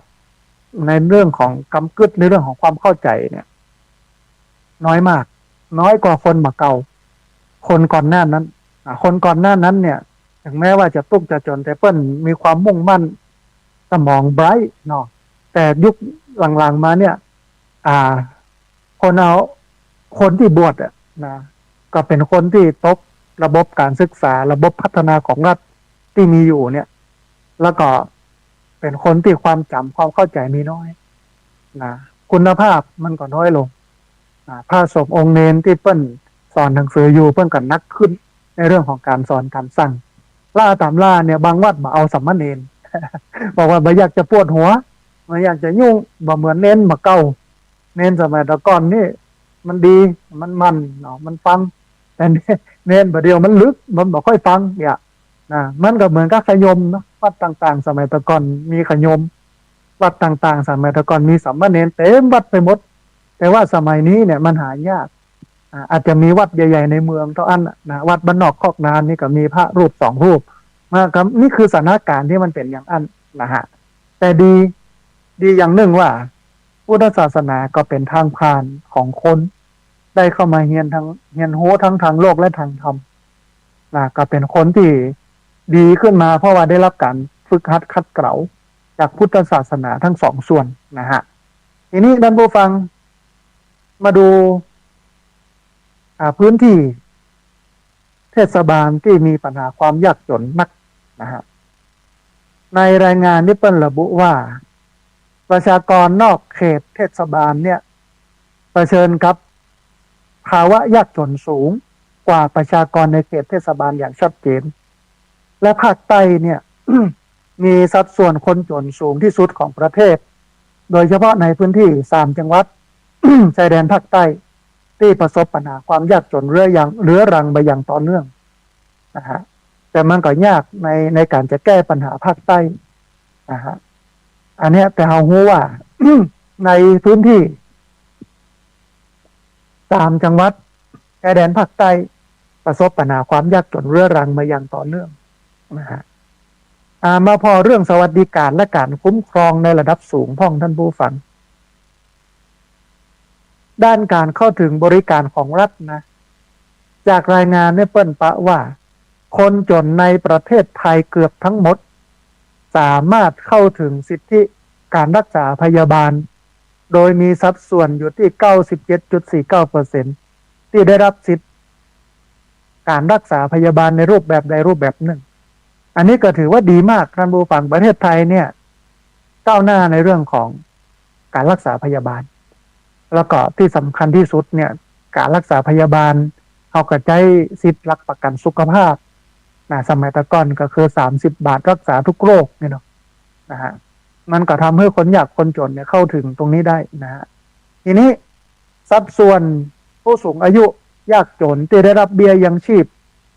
ในเรื่องของกำกึศในเรื่องของความเข้าใจเนี่ยน้อยมากน้อยกว่าคนมาเก่าคนก่อนหน้านั้นคนก่อนหน้านั้นเนี่ยถึงแม้ว่าจะตุกจะจนแต่เปิ้ลมีความมุ่งมั่นสมองไบรท์เนาะแต่ยุคหลังๆมาเนี่ยคนที่บวชนะก็เป็นคนที่ตกระบบการศึกษาระบบพัฒนาของรัฐที่มีอยู่เนี่ยแล้วก็เป็นคนที่ความจำความเข้าใจมีน้อยนะคุณภาพมันก็น้อยลงพระสงฆ์องค์เนนที่เปิ้นสอนหนังสืออยู่เปิ้นกันนักขึ้นในเรื่องของการสอนการสั่งล่าตามล่าเนี่ยบางวัดมาเอาสัมมาเนน บอกว่าบ่อยากจะปวดหัวบ่อยากจะยุ่งบ่เหมือนเน้นมาเก้าเน้นสมัยตะก่อนนี่มันดีมันเนาะมันฟังแต่เน้นบ่เดียวมันลึกมันบ่ค่อยฟังเนี่ยมันก็เหมือนกับขยมเนาะวัดต่างๆสมัยตะก่อนมีขยมวัดต่างๆสมัยตะก่อนมีสัมมาเนนเต็มวัดไปหมดแต่ว่าสมัยนี้เนี่ยมันหายากอาจจะมีวัดใหญ่ๆในเมืองเท่านั้นนะวัดบ้านนอกคอกนานนี่ก็มีพระรูป2 รูปนะครับนี่คือสถานการณ์ที่มันเป็นอย่างนั้นนะฮะแต่ดีอย่างหนึ่งว่าพุทธศาสนาก็เป็นทางผ่านของคนได้เข้ามาเฮียนโหทั้งทางโลกและทางธรรมก็เป็นคนที่ดีขึ้นมาเพราะว่าได้รับการฝึกหัดคัดเกลาจากพุทธศาสนาทั้ง2 ส่วนนะฮะทีนี้ท่านผู้ฟังมาดูพื้นที่เทศบาลที่มีปัญหาความยากจนนักนะฮะในรายงานที่เปิ้นระบุว่าประชากรนอกเขตเทศบาลเนี่ยเผชิญกับภาวะยากจนสูงกว่าประชากรในเขตเทศบาลอย่างชัดเจนและภาคใต้เนี่ย มีสัดส่วนคนจนสูงที่สุดของประเทศโดยเฉพาะในพื้นที่3 จังหวัด ชายแดนภาคใต้ที่ประสบปัญหาความยากจนเรื้อรังไปอย่างต่อเนื่องนะฮะแต่มันก็ยากในการจะแก้ปัญหาภาคใต้นะฮะอันนี้แต่เรารู้ว่า ในพื้นที่3 จังหวัดชายแดนภาคใต้ประสบปัญหาความยากจนเรื้อรังมาอย่างต่อเนื่องนะฮะมาพอเรื่องสวัสดิการและการคุ้มครองในระดับสูงพ่องท่านผู้ฟังด้านการเข้าถึงบริการของรัฐนะจากรายงานเนี่ยเปิ้นปะว่าคนจนในประเทศไทยเกือบทั้งหมดสามารถเข้าถึงสิทธิการรักษาพยาบาลโดยมีสัดส่วนอยู่ที่ 97.49% ที่ได้รับสิทธิการรักษาพยาบาลในรูปแบบใดรูปแบบหนึ่งอันนี้ก็ถือว่าดีมากท่านผู้ฟังประเทศไทยเนี่ยก้าวหน้าในเรื่องของการรักษาพยาบาลแล้วก็ที่สำคัญที่สุดเนี่ยการรักษาพยาบาลเขาก็ใช้สิทธิหลักประกันสุขภาพสมัยตะก่อนก็คือ30 บาทรักษาทุกโรคเนี่ยเนาะนะฮะมันก็ทำให้คนยากคนจนเนี่ยเข้าถึงตรงนี้ได้นะฮะทีนี้สัดส่วนผู้สูงอายุยากจนที่ได้รับเบี้ยยังชีพ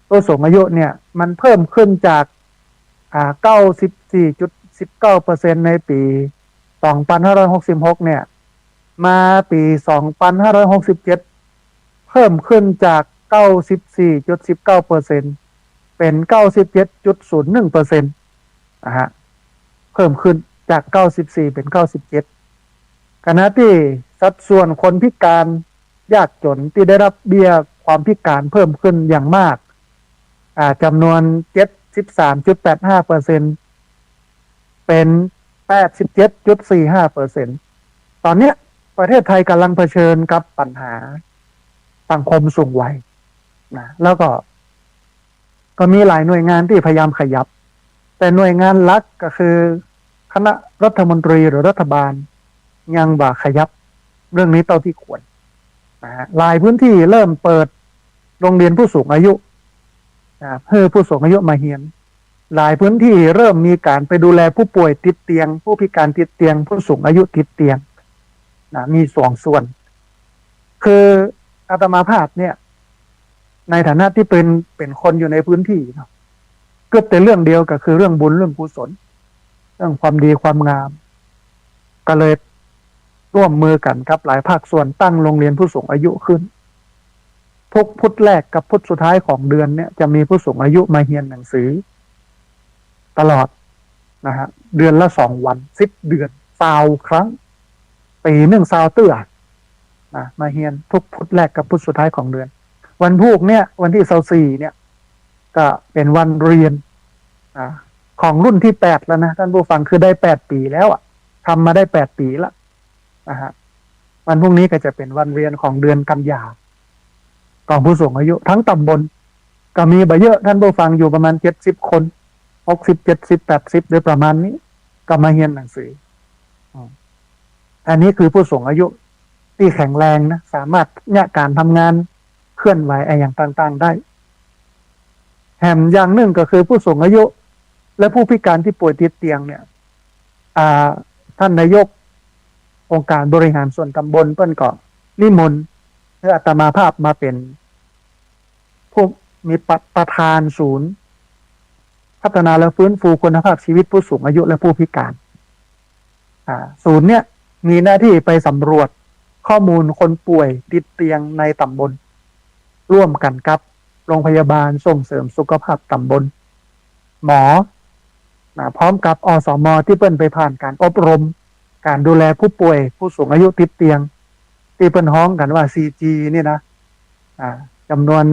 ผู้สูงอายุเนี่ยมันเพิ่มขึ้นจาก94.19% ในปี2566เนี่ยมาปี2567เพิ่มขึ้นจาก 94.19% เป็น 97.01% ฮะเพิ่มขึ้นจาก94เป็น97ขณะที่สัดส่วนคนพิการยากจนที่ได้รับเบี้ยความพิการเพิ่มขึ้นอย่างมากจำนวน 73.85% เป็น 87.45% ตอนนี้ประเทศไทยกำลังเผชิญกับปัญหา สังคมสูงวัยนะแล้วก็มีหลายหน่วยงานที่พยายามขยับแต่หน่วยงานหลักก็คือคณะรัฐมนตรีหรือรัฐบาลยังบ่ขยับเรื่องนี้เท่าที่ควรนะฮะหลายพื้นที่เริ่มเปิดโรงเรียนผู้สูงอายุเพื่อผู้สูงอายุมาเรียนหลายพื้นที่เริ่มมีการไปดูแลผู้ป่วยติดเตียงผู้พิการติดเตียงผู้สูงอายุติดเตียงนะมีสองส่วนคืออาตมาภาพเนี่ยในฐานะที่เป็นคนอยู่ในพื้นที่เนาะเกือบแต่เรื่องเดียวก็คือเรื่องบุญเรื่องกุศลเรื่องความดีความงามก็เลยร่วมมือกันครับหลายภาคส่วนตั้งโรงเรียนผู้สูงอายุขึ้นทุกพุธแรกกับพุธสุดท้ายของเดือนเนี่ยจะมีผู้สูงอายุมาเรียนหนังสือตลอดนะฮะเดือนละ2 วัน10 เดือน20 ครั้งปีหนึ่ง20 เตื้อนะมาเรียนทุกพุธแรกกับพุธสุดท้ายของเดือนวันพุธเนี่ยวันที่24เนี่ยก็เป็นวันเรียนของรุ่นที่8แล้วนะท่านผู้ฟังคือได้8 ปีแล้วอ่ะทำมาได้8 ปีแล้วนะฮะวันพรุ่งนี้ก็จะเป็นวันเรียนของเดือนกันยาของผู้สูงอายุทั้งตำบลก็มีเยอะท่านผู้ฟังอยู่ประมาณ70 คน60 70 80โดยประมาณนี้ก็มาเรียนหนังสืออันนี้คือผู้สูงอายุที่แข็งแรงนะสามารถเนี่ยการทำงานเคลื่อนไหวอะไรอย่างต่างๆได้แถมอย่างหนึ่งก็คือผู้สูงอายุและผู้พิการที่ป่วยติดเตียงเนี่ยท่านนายกองค์การบริหารส่วนตำบลเปิ้นก็นิมนต์ให้อาตมาภาพมาเป็นผู้มีประธานศูนย์พัฒนาและฟื้นฟูคุณภาพชีวิตผู้สูงอายุและผู้พิการศูนย์เนี่ยมีหน้าที่ไปสำรวจข้อมูลคนป่วยติดเตียงในตำบลร่วมกันกับโรงพยาบาลส่งเสริมสุขภาพตำบลหมอพร้อมกับอสม.ที่เปิ้นไปผ่านการอบรมการดูแลผู้ป่วยผู้สูงอายุติดเตียงที่เปิ้นฮ้องกันว่า 4G นี่นะจำนวน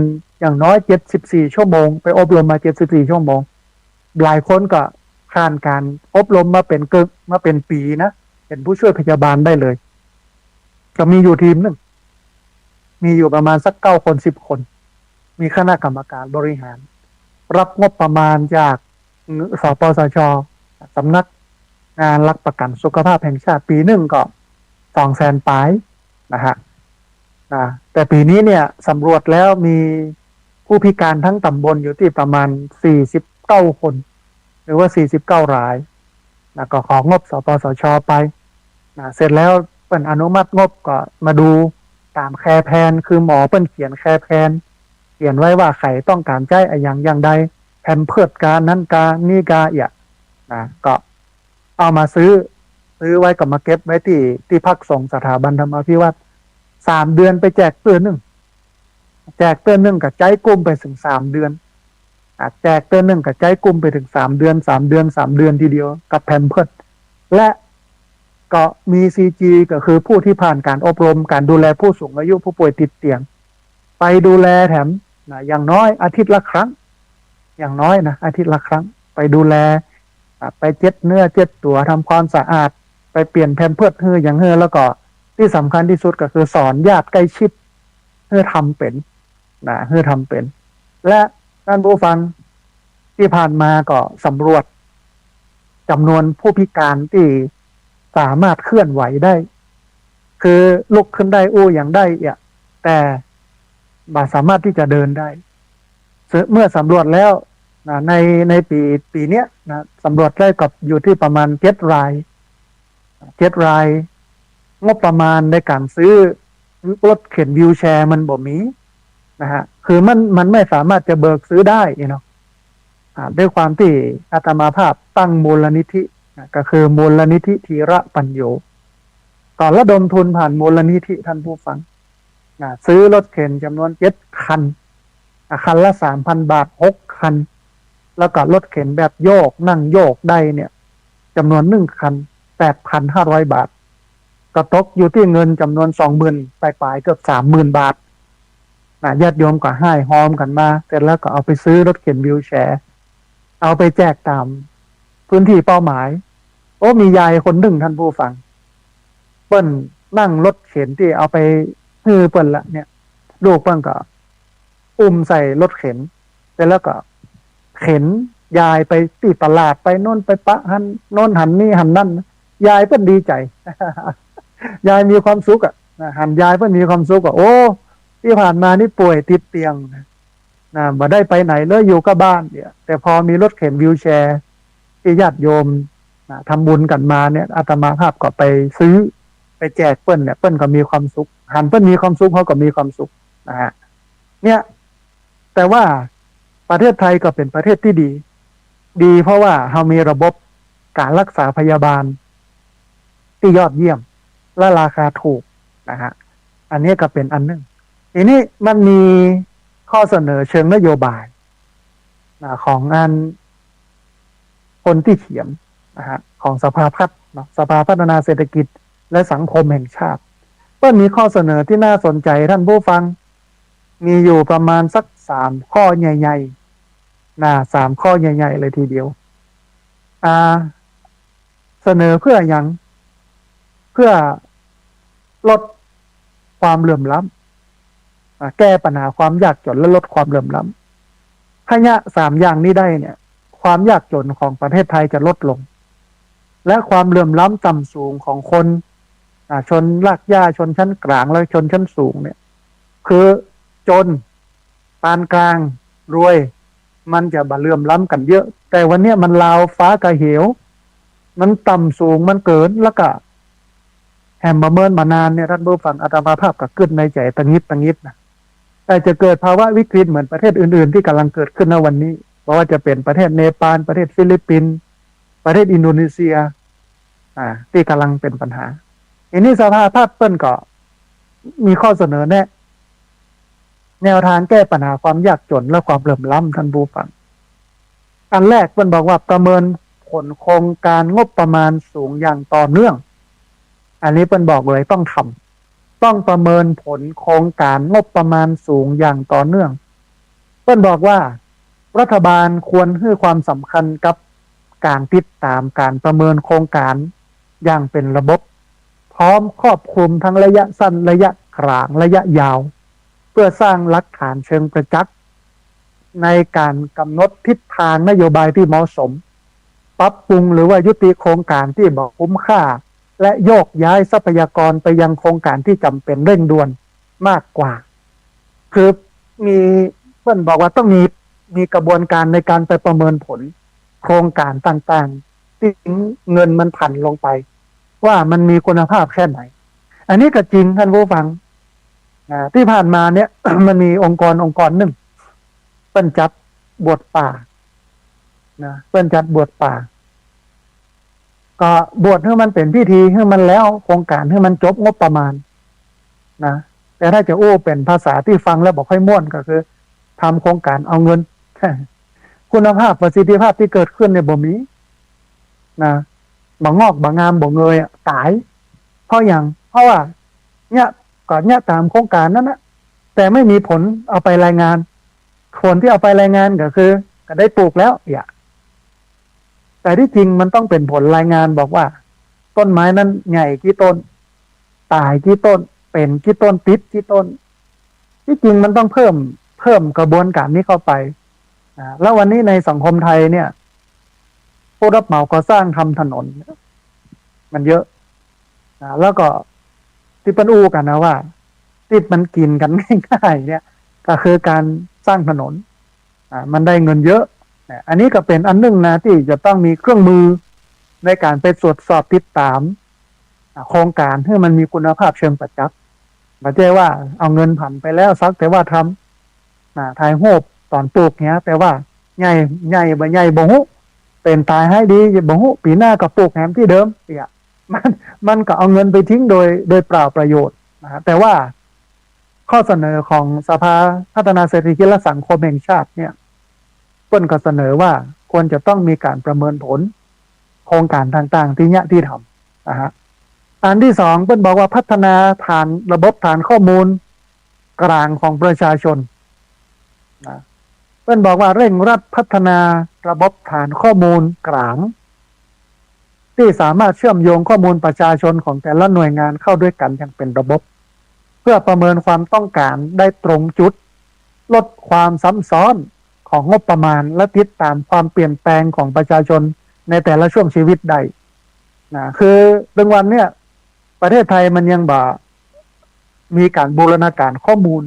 อย่างน้อย74 ชั่วโมงไปอบรมมา74 ชั่วโมงหลายคนก็ผ่านการอบรมมาเป็นปีนะเป็นผู้ช่วยพยาบาลได้เลยก็มีอยู่ทีมนึงมีอยู่ประมาณสัก9 คน10 คนมีคณะกรรมการบริหารรับงบประมาณจากสปสช.สำนักงานหลักประกันสุขภาพแห่งชาติปีหนึ่งก็200,000 ปลายนะฮะแต่ปีนี้เนี่ยสำรวจแล้วมีผู้พิการทั้งตำบลอยู่ที่ประมาณ49 คนหรือว่า49 รายก็ของงบสปสช.ไปเสร็จแล้วเปิ้นอนุมัติงบก็มาดูตามแคร์แพนคือหมอเปิ้นเขียนแคร์แพนเขียนไว้ว่าใครต้องการใช้อย่างใดแผ่นเพิดการนั้นการนี่กาก็เอามาซื้อไว้กับมาเก็บไว้ที่พักสงฆ์สถาบันธรรมาภิวัตร3 เดือนไปแจกเตือนหนึ่งกับใจกุ้มไปถึง3 เดือนแจกเตือนหนึ่งกับใจกุ้มไปถึง3 เดือน3 เดือน3 เดือนทีเดียวกับแผ่นเพิดและก็มี CG ก็คือผู้ที่ผ่านการอบรมการดูแลผู้สูงอายุผู้ป่วยติดเตียงไปดูแลแถมอย่างน้อยอาทิตย์ละครั้งอย่างน้อยนะอาทิตย์ละครั้งไปดูแลไปเจ็ดเนื้อเจ็ดตัวทำความสะอาดไปเปลี่ยนแพมเพิร์สอย่างแล้วก็ที่สำคัญที่สุดก็คือสอนญาติใกล้ชิดทำเป็นทำเป็นและท่านผู้ฟังที่ผ่านมาก็สำรวจจำนวนผู้พิการที่สามารถเคลื่อนไหวได้คือลุกขึ้นได้อย่างได้แต่บ่สามารถที่จะเดินได้เมื่อสำรวจแล้วในปีเนี้ยสำรวจได้กับอยู่ที่ประมาณ7 รายงบประมาณในการซื้อรถเข็นวีลแชร์มันบ่มีนะฮะคือมันไม่สามารถจะเบิกซื้อได้ด้วยความที่อาตมาภาพตั้งมูลนิธิก็คือมูลนิธิธีระปัญโยก่อนระดมทุนผ่านมูลนิธิท่านผู้ฟังซื้อรถเข็นจำนวน7 คันคันละ 3,000 บาท6 คันแล้วก็รถเข็นแบบโยกนั่งโยกได้เนี่ยจำนวน1 คัน 8,500 บาทก็ตกอยู่ที่เงินจำนวน 20,000 ปลายๆเกือบ 30,000 บาทญาติโยมก็ให้หอมกันมาเสร็จแล้วก็เอาไปซื้อรถเข็นวีลแชร์เอาไปแจกตามพื้นที่เป้าหมายมียายคนหนึ่งท่านผู้ฟังเปิ้นนั่งรถเข็นที่เอาไปเปิ้นละเนี่ย ลูกเพิ่งก็อุ้มใส่รถเข็นเสร็จแล้วก็เข็นยายไปที่ตลาดไปโน่นไปปะหันโน่นหันนี่หันนั่นยายเพิ่นดีใจ ยายมีความสุขอ่ะหันยายเพิ่นมีความสุขอ่ะโอ้ที่ผ่านมานี่ป่วยติดเตียงนะบ่ได้ไปไหนเลยอยู่กับบ้านเนี่ยแต่พอมีรถเข็นวีลแชร์ที่ญาติโยมนะทำบุญกันมาเนี่ยอาตมาภาพก็ไปซื้อไปแจกเปิ้ลเนี่ยเปิ้ลก็มีความสุขหันเปิ้ลมีความสุขเขาก็มีความสุขนะฮะเนี่ยแต่ว่าประเทศไทยก็เป็นประเทศที่ดีดีเพราะว่าเรามีระบบการรักษาพยาบาลที่ยอดเยี่ยมและราคาถูกนะฮะอันนี้ก็เป็นอันหนึ่งทีนี้มันมีข้อเสนอเชิงนโยบายของงานคนที่เขียนนะฮะของสภาพัฒน์สภาพัฒนาเศรษฐกิจและสังคมแห่งชาติก็มีข้อเสนอที่น่าสนใจท่านผู้ฟังมีอยู่ประมาณสัก3 ข้อใหญ่ๆ3 ข้อใหญ่ๆเลยทีเดียวเสนอเพื่ออย่างเพื่อลดความเหลื่อมล้ำแก้ปัญหาความยากจนและลดความเหลื่อมล้ำถ้าเนี่ย3 อย่างนี้ได้เนี่ยความยากจนของประเทศไทยจะลดลงและความเหลื่อมล้ำต่ำสูงของคนชนรากหญ้าชนชั้นกลางและชนชั้นสูงเนี่ยคือจนปานกลางรวยมันจะบ่เหลื่อมล้ำกันเยอะแต่วันนี้มันราวฟ้ากระเหวมันต่ำสูงมันเกินแล้วก็แฮมเมินมานานเนี่ยท่านผู้ฟังอาตมาภาพก็ขึ้นในใจตังนิดนะแต่จะเกิดภาวะวิกฤตเหมือนประเทศอื่นๆที่กำลังเกิดขึ้นในวันนี้เพราะว่าจะเป็นประเทศเนปาลประเทศฟิลิปปินส์ประเทศอินโดนีเซียที่กำลังเป็นปัญหาอันนี้สภาภาพเปิ้ลก็มีข้อเสนอแนวทางแก้ปัญหาความยากจนและความเหลื่อมล้ำท่านผู้ฟังอันแรกเปิ้ลบอกว่าประเมินผลโครงการงบประมาณสูงอย่างต่อเนื่องอันนี้เปิ้ลบอกเลยต้องประเมินผลโครงการงบประมาณสูงอย่างต่อเนื่องเปิ้ลบอกว่ารัฐบาลควรให้ความสำคัญกับการติดตามการประเมินโครงการอย่างเป็นระบบพร้อมครอบคลุมทั้งระยะสั้นระยะกลางระยะยาวเพื่อสร้างหลักฐานเชิงประจักษ์ในการกำหนดทิศทางนโยบายที่เหมาะสมปรับปรุงหรือว่ายุติโครงการที่บ่คุ้มค่าและโยกย้ายทรัพยากรไปยังโครงการที่จำเป็นเร่งด่วนมากกว่าคือมีเพื่อนบอกว่าต้องมีกระบวนการในการไปประเมินผลโครงการต่างๆที่เงินมันผันลงไปว่ามันมีคุณภาพแค่ไหนอันนี้ก็จริงท่านผู้ฟังที่ผ่านมาเนี่ย มันมีองค์กรหนึ่งเปิ้นจัดบวชป่าเปิ้นจัดบวชป่าก็บวชให้มันเป็นพิธีให้มันแล้วโครงการให้มันจบงบประมาณแต่ถ้าจะเป็นภาษาที่ฟังแล้วบอกให้ม่วนก็คือทำโครงการเอาเงิน คุณภาพประสิทธิภาพที่เกิดขึ้นในบ่มีบ่งอกบ่งามบ่เงยตายเพราะว่าเนี่ยก่อนเนี่ยตามโครงการนั้นนะแต่ไม่มีผลเอาไปรายงานผลที่เอาไปรายงานก็คือก็ได้ปลูกแล้วแต่ที่จริงมันต้องเป็นผลรายงานบอกว่าต้นไม้นั้นใหญ่กี่ต้นตายกี่ต้นเป็นกี่ต้นติดกี่ต้นที่จริงมันต้องเพิ่มกระบวนการนี้เข้าไปแล้ววันนี้ในสังคมไทยเนี่ยผู้รับเหมาก่อสร้างทำถนนมันเยอะแล้วก็ที่เป็นกันนะว่าที่มันกินกันง่ายๆเนี่ยก็คือการสร้างถนนมันได้เงินเยอะอันนี้ก็เป็นอันนึงนะที่จะต้องมีเครื่องมือในการไปตรวจสอบติดตามโครงการให้มันมีคุณภาพเชิงประจักษ์ไม่ใช่ว่าเอาเงินผันไปแล้วซักแต่ว่าทำถ่ายรูปตอนปลูกเนี้ยแต่ว่าใหญ่บ่ใหญ่บ่ฮู้เป็นตายให้ดีบ่ฮู้ปีหน้าก็ปลูกแหมที่เดิมมันก็เอาเงินไปทิ้งโดยเปล่าประโยชน์แต่ว่าข้อเสนอของสภาพัฒนาเศรษฐกิจและสังคมแห่งชาติเนี่ยเปิ้นก็เสนอว่าควรจะต้องมีการประเมินผลโครงการต่างๆที่ทำอันที่สองเปิ้นบอกว่าพัฒนาฐานระบบฐานข้อมูลกลางของประชาชนเปิ้นบอกว่าเร่งรัดพัฒนาระบบฐานข้อมูลกลางที่สามารถเชื่อมโยงข้อมูลประชาชนของแต่ละหน่วยงานเข้าด้วยกันอย่างเป็นระบบ เพื่อประเมินความต้องการได้ตรงจุดลดความซ้ำซ้อนของงบประมาณและติดตามความเปลี่ยนแปลงของประชาชนในแต่ละช่วงชีวิตได้นะคือเรื่องวันเนี่ยประเทศไทยมันยังบ่มีการบูรณาการข้อมูล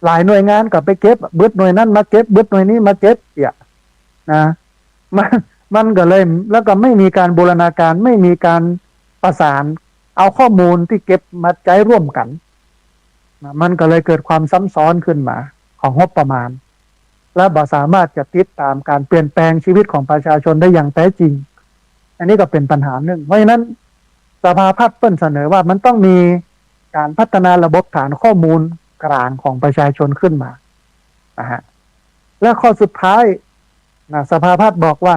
หลายหน่วยงานกับไปเก็บเบิดหน่วยนั้นมาเก็บเบิดหน่วยนี้มาเก็บเนี่ยนะมันมันก็เลยแล้วก็ไม่มีการบูรณาการไม่มีการประสานเอาข้อมูลที่เก็บมาใช้ร่วมกันนะมันก็เลยเกิดความซ้ำซ้อนขึ้นมาของงบประมาณและบ่สามารถจะติดตามการเปลี่ยนแปลงชีวิตของประชาชนได้อย่างแท้จริงอันนี้ก็เป็นปัญหาหนึ่งเพราะฉะนั้นสภาพัฒน์เปิ้ลเสนอว่ามันต้องมีการพัฒนาระบบฐานข้อมูลกลางของประชาชนขึ้นมานะฮะและข้อสุดท้ายนะสภาพัฒน์บอกว่า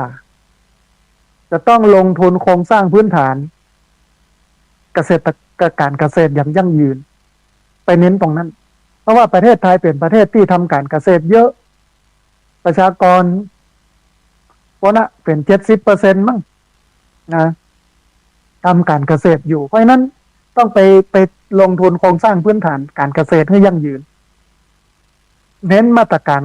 จะต้องลงทุนโครงสร้างพื้นฐานการเกษตรอย่างยั่งยืนไปเน้นตรงนั้นเพราะว่าประเทศไทยเป็นประเทศที่ทำการเกษตรเยอะประชากรวันละเป็น70%มั้งนะทำการเกษตรอยู่เพราะฉะนั้นต้องไปลงทุนโครงสร้างพื้นฐานการเกษตรให้ยั่งยืนเน้นมาตรการ